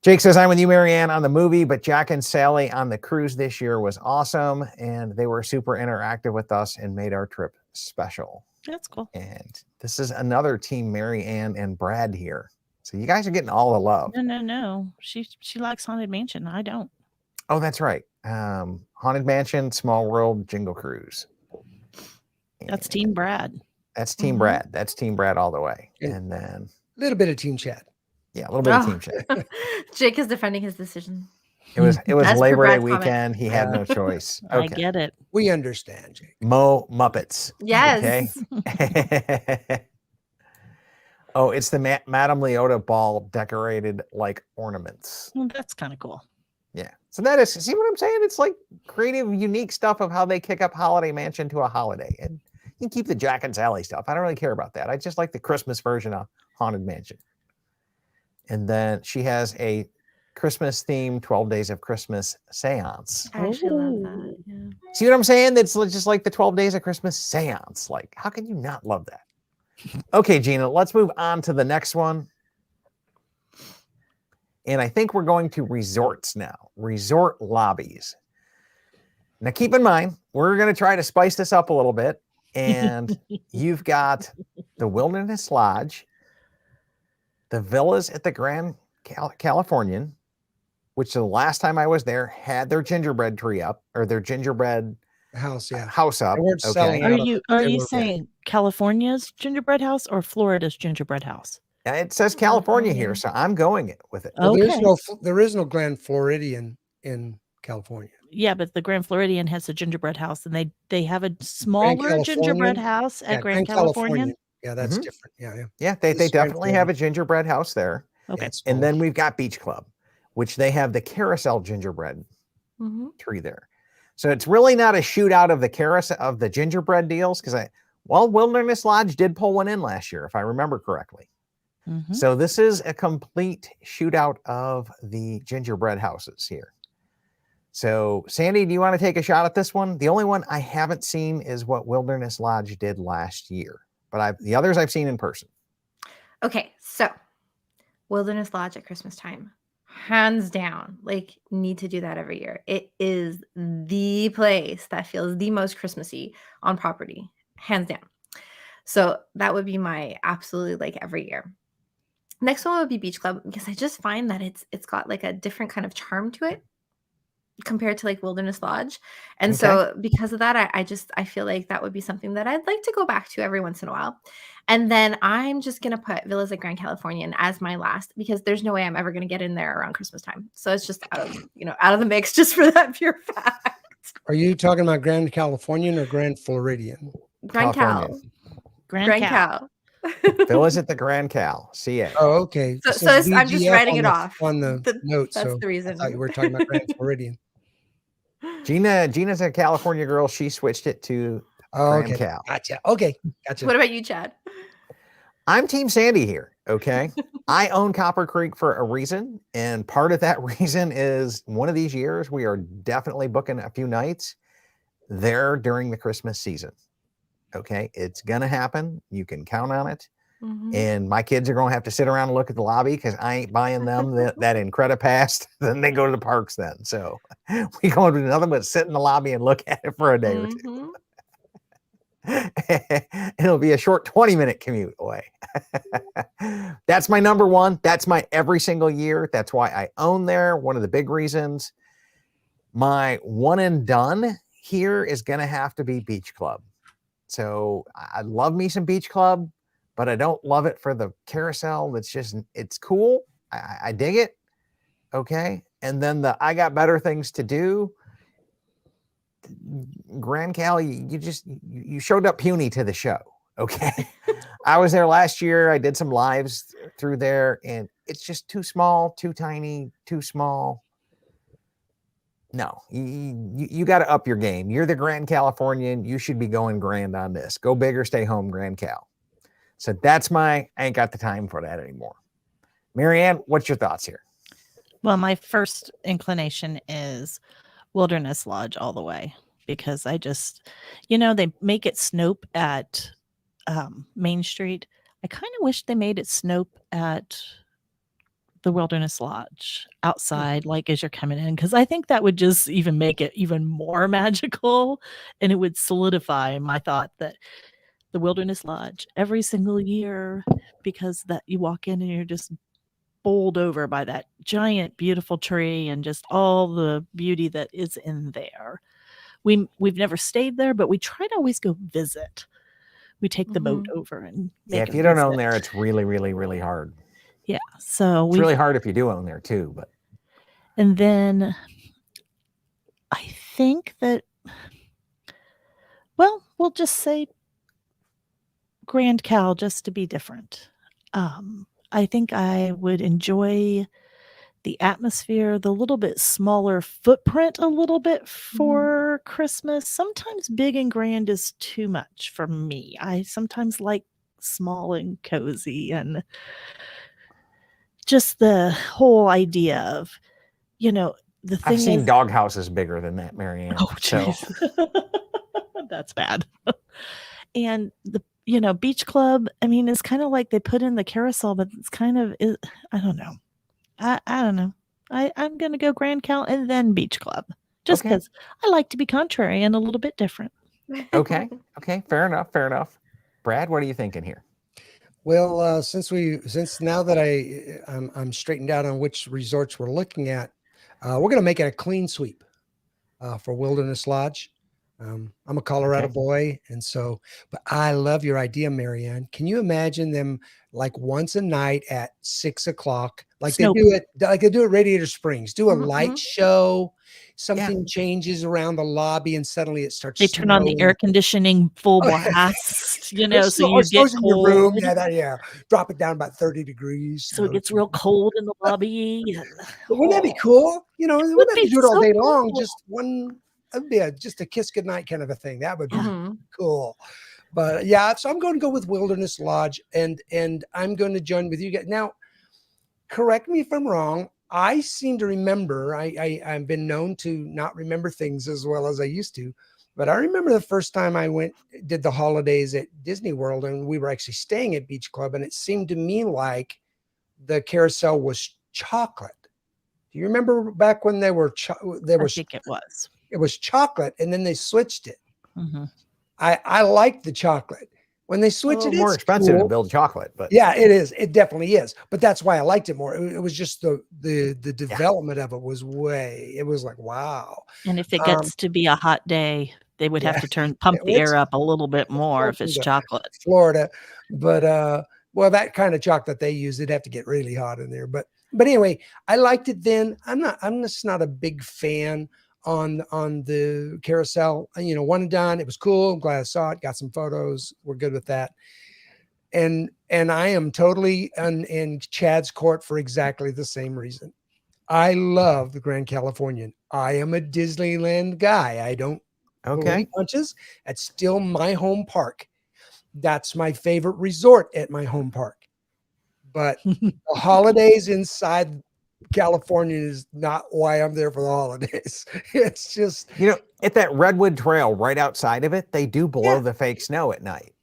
Jake says, I'm with you, Marianne, on the movie, but Jack and Sally on the cruise this year was awesome, and they were super interactive with us and made our trip special. That's cool. And this is another Team Mary Ann and Brad here. So you guys are getting all the love. No. She likes Haunted Mansion. I don't. Oh, that's right. Haunted Mansion, Small World, Jingle Cruise. That's And Team Brad. That's Team Mhm. Brad. That's Team Brad all the way. And- And then, A little bit of team chat. yeah, a little bit of Oh. Team Chat. Jake is defending his decision. It was As per Labor Day Brad's comment. weekend. He had no choice. I Okay. get it. We understand, Jake. Mo Muppets. Yes. Okay. Oh, it's the Madame Leota ball decorated like ornaments. Well, that's kind of cool. Yeah. So that is, see what I'm saying? It's like creative, unique stuff of how they kick up Holiday Mansion to a holiday. And you can keep the Jack and Sally stuff. I don't really care about that. I just like the Christmas version of Haunted Mansion. And then she has a Christmas themed 12 Days of Christmas seance. I actually love that. Yeah. See what I'm saying? It's just like the 12 Days of Christmas seance. Like, how can you not love that? Okay, Gina, let's move on to the next one. And I think we're going to resorts now, resort lobbies. Now, keep in mind, we're going to try to spice this up a little bit. And you've got the Wilderness Lodge, the villas at the Grand Californian, which the last time I was there had their gingerbread tree up, or their gingerbread House, yeah. house up. They weren't selling Are out of you it. are They you were- saying California's gingerbread house or Florida's gingerbread house? It says California here, so I'm going with it. Well, Okay. there is no Grand Floridian in California. Yeah, but the Grand Floridian has a gingerbread house, and they have a smaller gingerbread Californian? house at Yeah, Grand Californian. Yeah, that's Mhm. different. Yeah, yeah. Yeah, they This is Grand definitely have a Floridian. gingerbread house there. Okay. Yeah, it's And small. then we've got Beach Club, which they have the carousel gingerbread Mm-hmm. tree there. So it's really not a shootout of the carousel of the gingerbread deals, because Wilderness Lodge did pull one in last year, if I remember correctly. Mhm. So this is a complete shootout of the gingerbread houses here. So Sandy, do you want to take a shot at this one? The only one I haven't seen is what Wilderness Lodge did last year, but the others I've seen in person. Okay, so Wilderness Lodge at Christmas time, hands down, like need to do that every year. It is the place that feels the most Christmassy on property, hands down. So that would be my absolutely like every year. Next one would be Beach Club, because I just find that it's got like a different kind of charm to it compared to like Wilderness Lodge. And so because of that, I feel like that would be something that I'd like to go back to every once in a while. And then I'm just going to put Villas at Grand Californian as my last, because there's no way I'm ever going to get in there around Christmas time. So it's just out of the mix just for that pure fact. Are you talking about Grand Californian or Grand Floridian? Grand Cal. California. Grand Cal. Villas at the Grand Cal, CA. Oh, okay. So It says I'm just VGF writing on it the- off. on the notes. That's So the I reason. thought you were talking about Grand Floridian. Gina's a California girl. She switched it to Oh, Grand okay. Cal. Gotcha. Okay. Gotcha. What about you, Chad? I'm Team Sandy here. Okay. I own Copper Creek for a reason. And part of that reason is one of these years, we are definitely booking a few nights there during the Christmas season. Okay. It's going to happen. You can count on it. Mhm. And my kids are going to have to sit around and look at the lobby, because I ain't buying them that Incredipass. Then they go to the parks then. So we going to do nothing but sit in the lobby and look at it for a day or two. Mhm. It'll be a short 20-minute commute away. That's my number one. That's my every single year. That's why I own there. One of the big reasons. My one and done here is going to have to be Beach Club. So I love me some Beach Club, but I don't love it for the carousel. It's cool. I dig it. Okay. And then I got better things to do. Grand Cal, you showed up puny to the show. Okay. I was there last year. I did some lives through there, and it's just too small, too tiny, too small. No, you got to up your game. You're the Grand Californian. You should be going grand on this. Go big or stay home, Grand Cal. So I ain't got the time for that anymore. Marianne, what's your thoughts here? Well, my first inclination is Wilderness Lodge all the way, because I just, they make it Snope at Main Street. I kind of wish they made it Snope at the Wilderness Lodge outside, like as you're coming in, because I think that would just even make it even more magical, and it would solidify my thought that the Wilderness Lodge every single year, because that you walk in and you're just bowled over by that giant, beautiful tree and just all the beauty that is in there. We've never stayed there, but we try to always go visit. We take the boat over and Yeah, make if a you don't own visit. there, it's really, really, really hard. Yeah, so It's really hard if you do own there too. But and then I think that, well, we'll just say Grand Cal just to be different. I think I would enjoy the atmosphere, the little bit smaller footprint a little bit for Christmas. Sometimes big and grand is too much for me. I sometimes like small and cozy, and just the whole idea of, the thing I've seen is, dog houses bigger than that, Marianne. oh, So jeez. That's bad. And the beach club, I mean, it's kind of like they put in the carousel, but it's kind of, I don't know. I don't know. I'm going to go Grand Cal and then beach club, just Okay. because I like to be contrary and a little bit different. okay, fair enough. Brad, what are you thinking here? Well, since now that I'm straightened out on which resorts we're looking at, we're going to make it a clean sweep for Wilderness Lodge. I'm a Colorado boy, and so, but I love your idea, Marianne. Can you imagine them like once a night at 6 o'clock, like they do at Radiator Springs, do a light show, something changes around the lobby, and suddenly it starts. They turn on the air conditioning full blast, so you get in your cold. room. Yeah, drop it down about 30 degrees. So it gets real cold in the lobby. Wouldn't that be cool? You know, we wouldn't have to do it all so day long. cool. Just one. That'd be just a kiss goodnight kind of a thing. That would be cool. But yeah, so I'm going to go with Wilderness Lodge, and I'm going to join with you guys. Now, correct me if I'm wrong. I seem to remember, I've been known to not remember things as well as I used to, but I remember the first time I did the holidays at Disney World, and we were actually staying at Beach Club, and it seemed to me like the carousel was chocolate. Do you remember back when I think it was. It was chocolate, and then they switched it. I liked the chocolate. When they switched it, more expensive to build chocolate, but yeah, it is. It definitely is. But that's why I liked it more. It was just the development of it was it was like, wow. And if it gets to be a hot day, they would have to pump the air up a little bit more if it's chocolate. Florida, but well, that kind of chocolate they use, it'd have to get really hot in there. But anyway, I liked it then. I'm just not a big fan on the carousel. One and done. It was cool. I'm glad I saw it. Got some photos. We're good with that. And I am totally in Chad's court for exactly the same reason. I love the Grand Californian. I am a Disneyland guy. I don't pull any punches. That's still my home park. That's my favorite resort at my home park. But the holidays inside California is not why I'm there for the holidays. It's just, at that Redwood Trail right outside of it, they do blow the fake snow at night.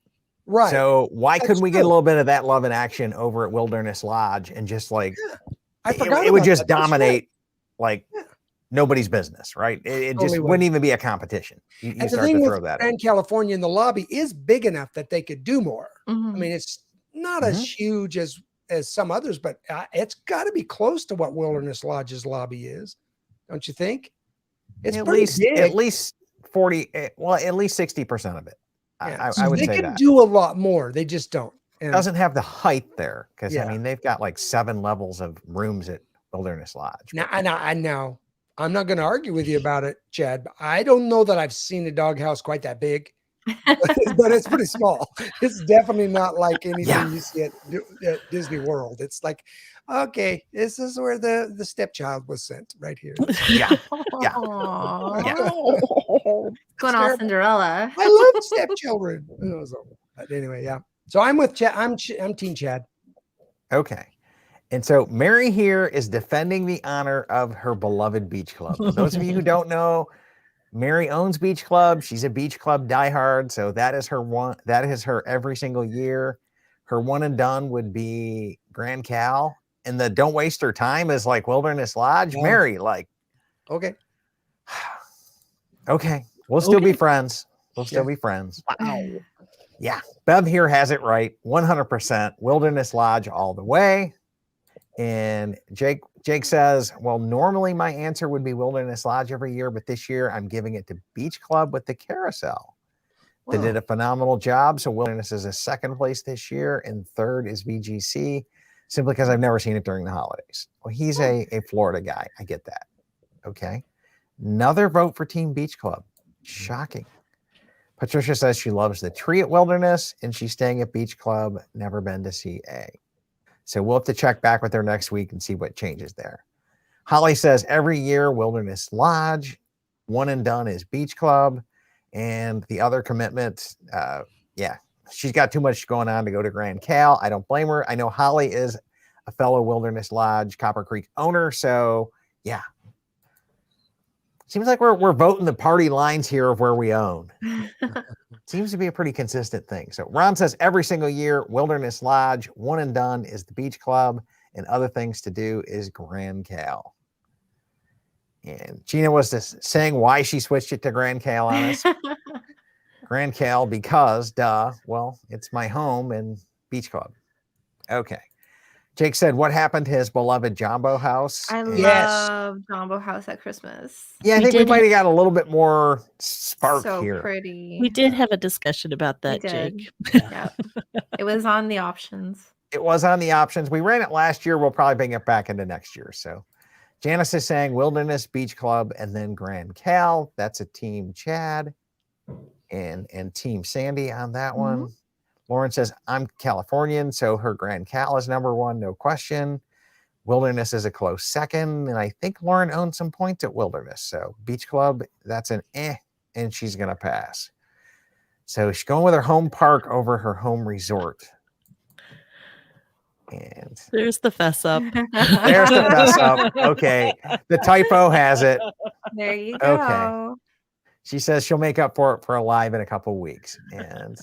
Right. So why couldn't we get a little bit of that love in action over at Wilderness Lodge and just like, I forgot it would just that. That's dominate like nobody's business, right? It Totally just would. wouldn't even be a competition. You And the start thing to with throw that in. Grand California in the lobby is big enough that they could do more. I mean, it's not as huge as some others, but it's got to be close to what Wilderness Lodge's lobby is, don't you think? It's at big. least 40, well, at least 60% of it. Yeah. I would they say could that. do a lot more. They just don't. It doesn't have the height there because Yeah. I mean they've got like 7 levels of rooms at Wilderness Lodge. Now, I'm not going to argue with you about it, Chad, but I don't know that I've seen a doghouse quite that big. But it's pretty small. It's definitely not like anything you see at Disney World. It's like, okay, this is where the stepchild was sent right here. Yeah. Going all Cinderella. I love stepchildren. But anyway, yeah. So I'm with Chad. I'm Team Chad. Okay. And so Mary here is defending the honor of her beloved beach club. For those of you who don't know, Mary owns Beach Club. She's a Beach Club diehard. So that is her one. That is her every single year. Her one and done would be Grand Cal. And the don't waste her time is like Wilderness Lodge. Yeah. Mary, like, Okay. okay. We'll still be friends. We'll still be friends. Wow. Yeah. Bev here has it right. 100%. Wilderness Lodge all the way. And Jake says, well, normally my answer would be Wilderness Lodge every year, but this year I'm giving it to Beach Club with the carousel. They did a phenomenal job. So Wilderness is a second place this year, and third is VGC, simply because I've never seen it during the holidays. Well, he's a Florida guy. I get that. Okay. Another vote for Team Beach Club. Shocking. Patricia says she loves the tree at Wilderness, and she's staying at Beach Club, never been to CA. So we'll have to check back with her next week and see what changes there. Holly says every year Wilderness Lodge, one and done is Beach Club. And the other commitment, she's got too much going on to go to Grand Cal. I don't blame her. I know Holly is a fellow Wilderness Lodge Copper Creek owner. So, yeah. Seems like we're voting the party lines here of where we own. Seems to be a pretty consistent thing. So Ron says every single year, Wilderness Lodge, one and done is the Beach Club, and other things to do is Grand Cal. And Gina was just saying why she switched it to Grand Cal on us. Grand Cal because, well, it's my home and Beach Club. Okay. Jake said, what happened to his beloved Jumbo House? I Yes. love Jumbo House at Christmas. Yeah, I We think we did might have got a little bit more spark So here. pretty. We did have a discussion about We that, did. Jake. Yep. It was on the options. It was on the options. We ran it last year. We'll probably bring it back into next year. So Janice is saying Wilderness, Beach Club, and then Grand Cal. That's a Team Chad and Team Sandy on that one. Lauren says, I'm Californian, so her Grand Cal is number one, no question. Wilderness is a close second, and I think Lauren owns some points at Wilderness. So Beach Club, that's an and she's going to pass. So she's going with her home park over her home resort. And There's the fess up. there's the mess up. Okay. The typo has it. There you go. Okay. She says she'll make up for it for a live in a couple of weeks. And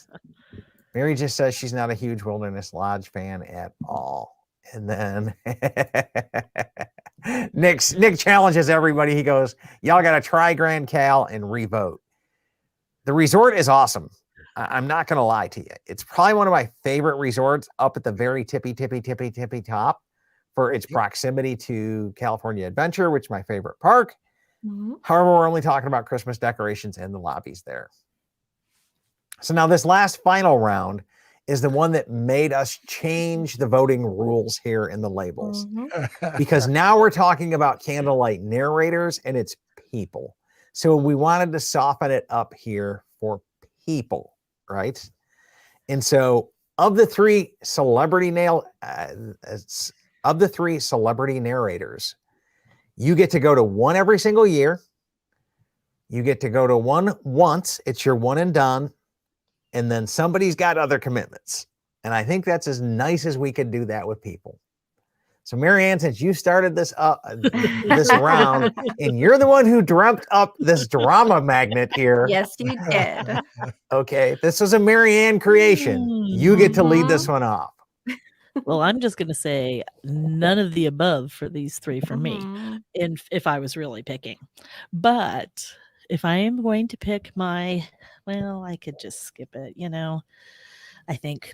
Mary just says she's not a huge Wilderness Lodge fan at all. And then Nick challenges everybody. He goes, y'all got to try Grand Cal and revote. The resort is awesome. I'm not going to lie to you. It's probably one of my favorite resorts up at the very tippy top for its proximity to California Adventure, which is my favorite park. However, we're only talking about Christmas decorations and the lobbies there. So now this last final round is the one that made us change the voting rules here in the labels. Because now we're talking about candlelight narrators and it's people. So we wanted to soften it up here for people. Right. And so of the three celebrity narrators, you get to go to one every single year. You get to go to one once. It's your one and done. And then somebody's got other commitments. And I think that's as nice as we could do that with people. So Marianne, since you started this round, and you're the one who dreamt up this drama magnet here. Yes, you did. Okay, this was a Marianne creation. You get to lead this one off. Well, I'm just going to say none of the above for these three for me, if I was really picking. But if I am going to pick I could just skip it. I think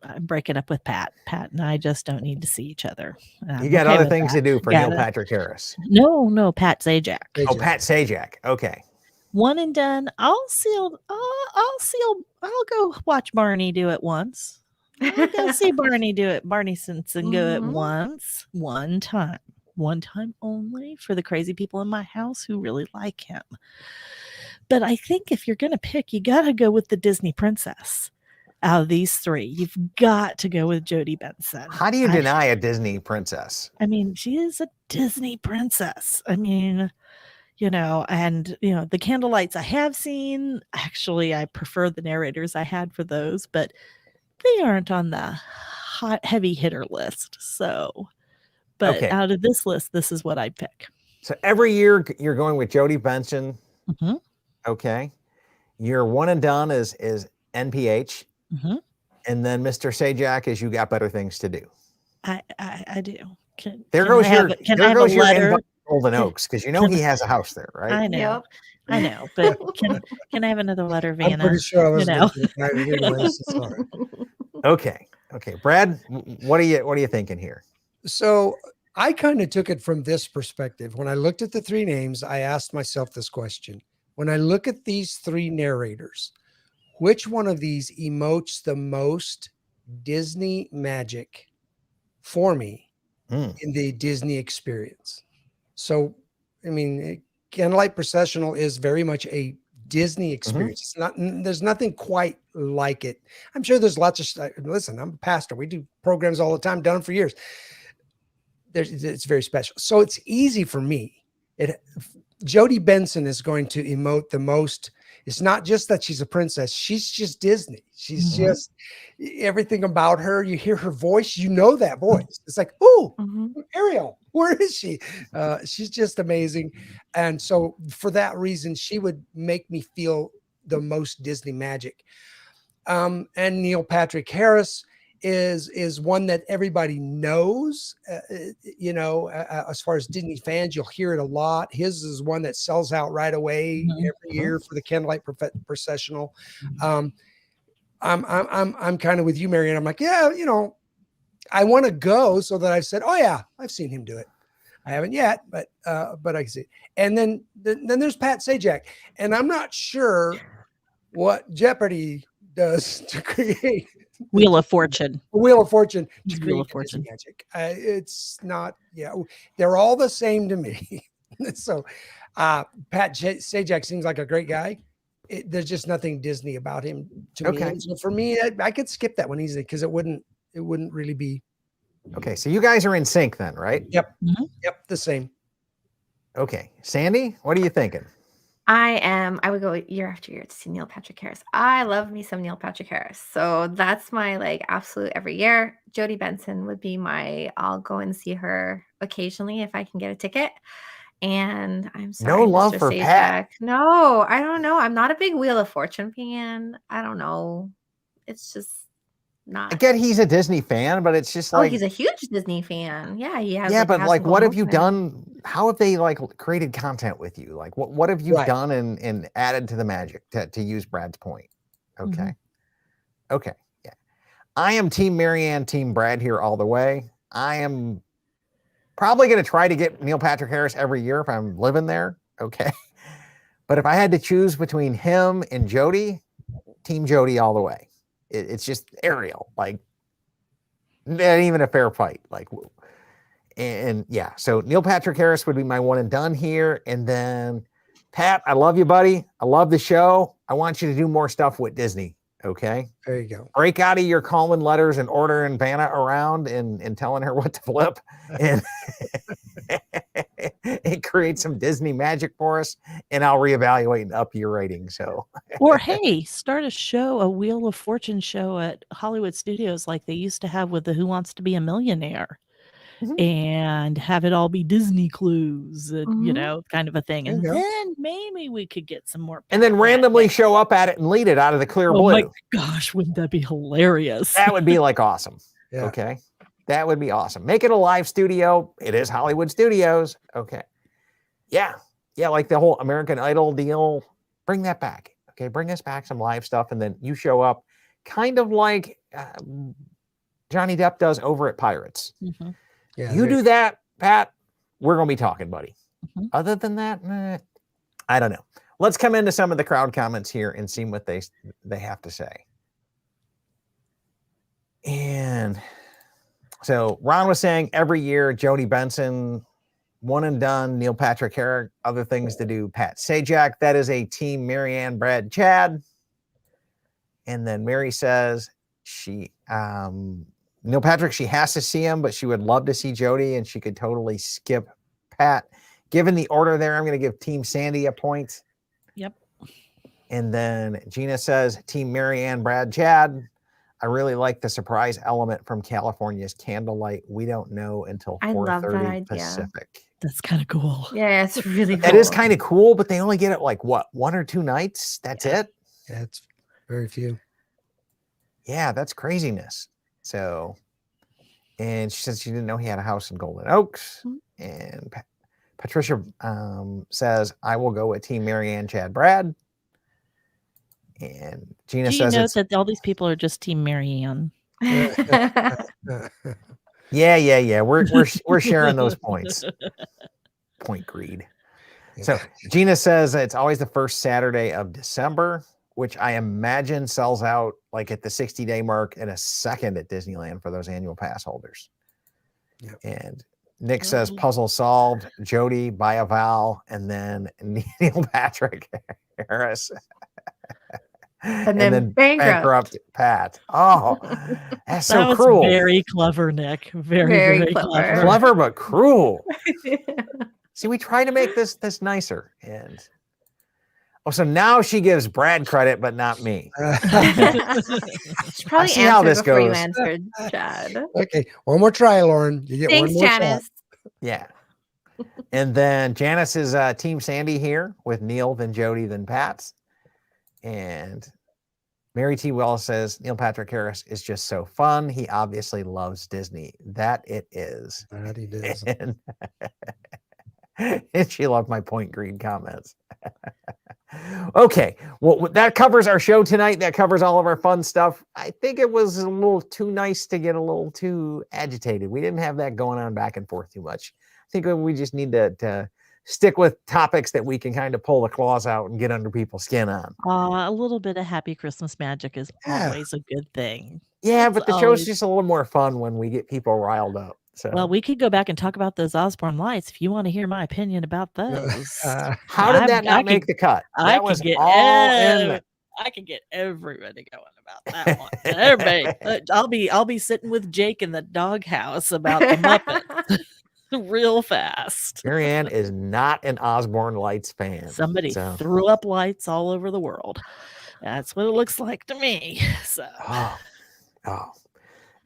I'm breaking up with Pat. Pat and I just don't need to see each other. You got other things to do for Neil Patrick Harris. No, Pat Sajak. Oh, Pat Sajak. Okay. One and done. I'll go watch Barney do it once. I'll go see Barney do it. Barney Simpson go it once. One time only for the crazy people in my house who really like him. But I think if you're going to pick, you got to go with the Disney princess. Out of these three, you've got to go with Jodie Benson. How do you deny a Disney princess? I mean, she is a Disney princess. I mean, the candlelights I have seen, actually, I prefer the narrators I had for those, but they aren't on the heavy hitter list. So, but out of this list, this is what I'd pick. So every year you're going with Jodie Benson. Okay. Your one and done is NPH. And then Mr. Sajak is you got better things to do. I do. There goes your Golden Oaks, because he has a house there, right? I know. Yep. I know, but can I have another letter, Vanna? I'm pretty sure I was Okay. Brad, what are you thinking here? So I kind of took it from this perspective. When I looked at the three names, I asked myself this question. When I look at these three narrators, which one of these emotes the most Disney magic for me in the Disney experience? So, I mean, Candlelight Processional is very much a Disney experience. It's not, there's nothing quite like it. I'm sure there's lots of, listen, I'm a pastor. We do programs all the time, done them for years. It's very special. So it's easy for me. Jodie Benson is going to emote the most. It's not just that she's a princess. She's just Disney. She's just everything about her. You hear her voice, you know that voice. It's like, oh, Ariel, where is she? She's just amazing. And so for that reason, she would make me feel the most Disney magic. And Neil Patrick Harris is one that everybody knows, as far as Disney fans, you'll hear it a lot. His is one that sells out right away every year for the Candlelight Processional. I'm kind of with you, Marianne. I'm like, yeah, I want to go, so that I've said, oh yeah, I've seen him do it. I haven't yet, but I can see. And then there's Pat Sajak, and I'm not sure what Jeopardy does to create Wheel of Fortune. Wheel of Fortune to Wheel create of Fortune. magic. It's not, they're all the same to me. So Pat Sajak seems like a great guy. There's just nothing Disney about him to me. And so for me, I could skip that one easily because it wouldn't really be. Okay, so you guys are in sync then, right? Yep. Yep, the same. Okay, Sandy, what are you thinking? I would go year after year to see Neil Patrick Harris. I love me some Neil Patrick Harris. So that's my absolute every year. Jodie Benson would be I'll go and see her occasionally if I can get a ticket. And I'm sorry, No love Mr. for Sajak. Pat. No, I don't know. I'm not a big Wheel of Fortune fan. I don't know. It's just not. I get he's a Disney fan, but it's just he's a huge Disney fan. Yeah, he has. Yeah, but what have you Hollywood. done? How have they created content with you? What have you done and added to the magic to use Brad's point? Okay. Okay. Yeah. I am Team Marianne, Team Brad here all the way. I am probably going to try to get Neil Patrick Harris every year if I'm living there. Okay. But if I had to choose between him and Jodie, Team Jodie all the way. It's just Ariel. Not even a fair fight. So Neil Patrick Harris would be my one and done here. And then Pat, I love you, buddy. I love the show. I want you to do more stuff with Disney. Okay. There you go. Break out of your calling letters and ordering Vanna around and telling her what to flip and create some Disney magic for us. And I'll reevaluate and up your rating. So, or hey, start a show, a Wheel of Fortune show at Hollywood Studios like they used to have with the Who Wants to Be a Millionaire. And have it all be Disney clues, and, kind of a thing. And then maybe we could get some more. And then randomly show up at it and lead it out of the clear blue. Oh my gosh, wouldn't that be hilarious? That would be awesome. Yeah. Okay. That would be awesome. Make it a live studio. It is Hollywood Studios. Okay. Yeah. Yeah. Like the whole American Idol deal. Bring that back. Okay. Bring us back some live stuff. And then you show up kind of like Johnny Depp does over at Pirates. Yeah, you do that, Pat, we're going to be talking, buddy. Other than that, I don't know. Let's come into some of the crowd comments here and see what they have to say. And so Ron was saying every year, Jodie Benson, one and done, Neil Patrick Harris, other things to do, Pat Sajak. That is a team, Marianne, Brad, Chad. And then Mary says Neil Patrick, she has to see him, but she would love to see Jodie, and she could totally skip Pat. Given the order there, I'm going to give Team Sandy a point. Yep. And then Gina says, Team Marianne, Brad, Chad. I really like the surprise element from California's Candlelight. We don't know until 4:30 Pacific. That's kind of cool. Yeah, it's really cool. That is kind of cool, but they only get it 1 or 2 nights? That's it? Yeah, it's very few. Yeah, that's craziness. So, and she said she didn't know he had a house in Golden Oaks. And Patricia says, I will go with Team Marianne, Chad, Brad. And Gina Do you says, note that all these people are just Team Marianne? Yeah. We're sharing those points. Point greed. So Gina says it's always the first Saturday of December, which I imagine sells out like at the 60-day mark in a second at Disneyland for those annual pass holders. Yep. And Nick says puzzle solved. Jody, buy a vowel, and then Neil Patrick Harris. And then bankrupt Pat. Oh, that's so That was cruel. very clever, Nick. Very clever. Clever but cruel. See, we try to make this nicer, and so now she gives Brad credit, but not me. She probably see how answered this before you goes. answered, Chad. Okay, one more try, Lauren. You get Thanks, one more Janice. Yeah. And then Janice is Team Sandy here with Neil, then Jody, then Pat. And Mary T. Wells says Neil Patrick Harris is just so fun. He obviously loves Disney. That it is. That he does. And she loved my point greed comments. Okay, well, that covers our show tonight. That covers all of our fun stuff. I think it was a little too nice to get a little too agitated. We didn't have that going on back and forth too much. I think we just need to stick with topics that we can kind of pull the claws out and get under people's skin on. A little bit of happy Christmas magic is always a good thing. Yeah, but the show's always- just a little more fun when we get people riled up. So, Well, we could go back and talk about those Osborne lights if you want to hear my opinion about those. how did that not make the cut? I That was could get all in the- I can get everybody going about that one. Everybody, I'll be sitting with Jake in the doghouse about the Muppets real fast. Marianne is not an Osborne Lights fan. Somebody so. threw up lights all over the world. That's what it looks like to me. So, Oh.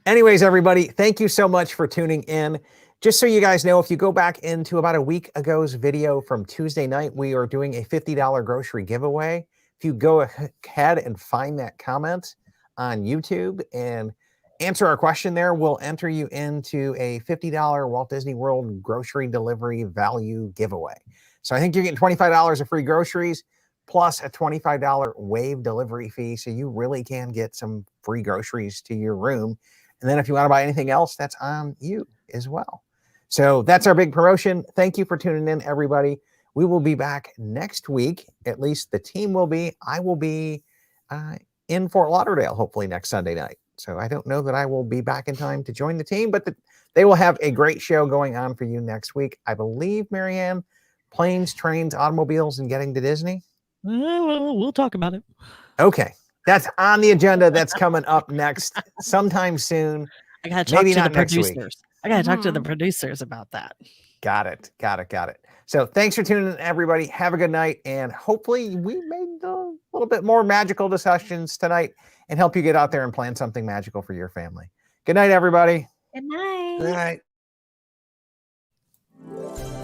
Anyways, everybody, thank you so much for tuning in. Just so you guys know, if you go back into about a week ago's video from Tuesday night, we are doing a $50 grocery giveaway. If you go ahead and find that comment on YouTube and answer our question there, we'll enter you into a $50 Walt Disney World grocery delivery value giveaway. So I think you're getting $25 of free groceries plus a $25 waive delivery fee. So you really can get some free groceries to your room. And then if you want to buy anything else, that's on you as well. So that's our big promotion. Thank you for tuning in, everybody. We will be back next week. At least the team will be. I will be in Fort Lauderdale, hopefully next Sunday night. So I don't know that I will be back in time to join the team, but they will have a great show going on for you next week. I believe, Marianne, planes, trains, automobiles, and getting to Disney. We'll talk about it. Okay. That's on the agenda. That's coming up next sometime soon. I got to talk Maybe to the not next week. producers. I got to talk to the producers about that. Got it. So thanks for tuning in, everybody. Have a good night. And hopefully we made a little bit more magical discussions tonight and help you get out there and plan something magical for your family. Good night, everybody. Good night. Good night.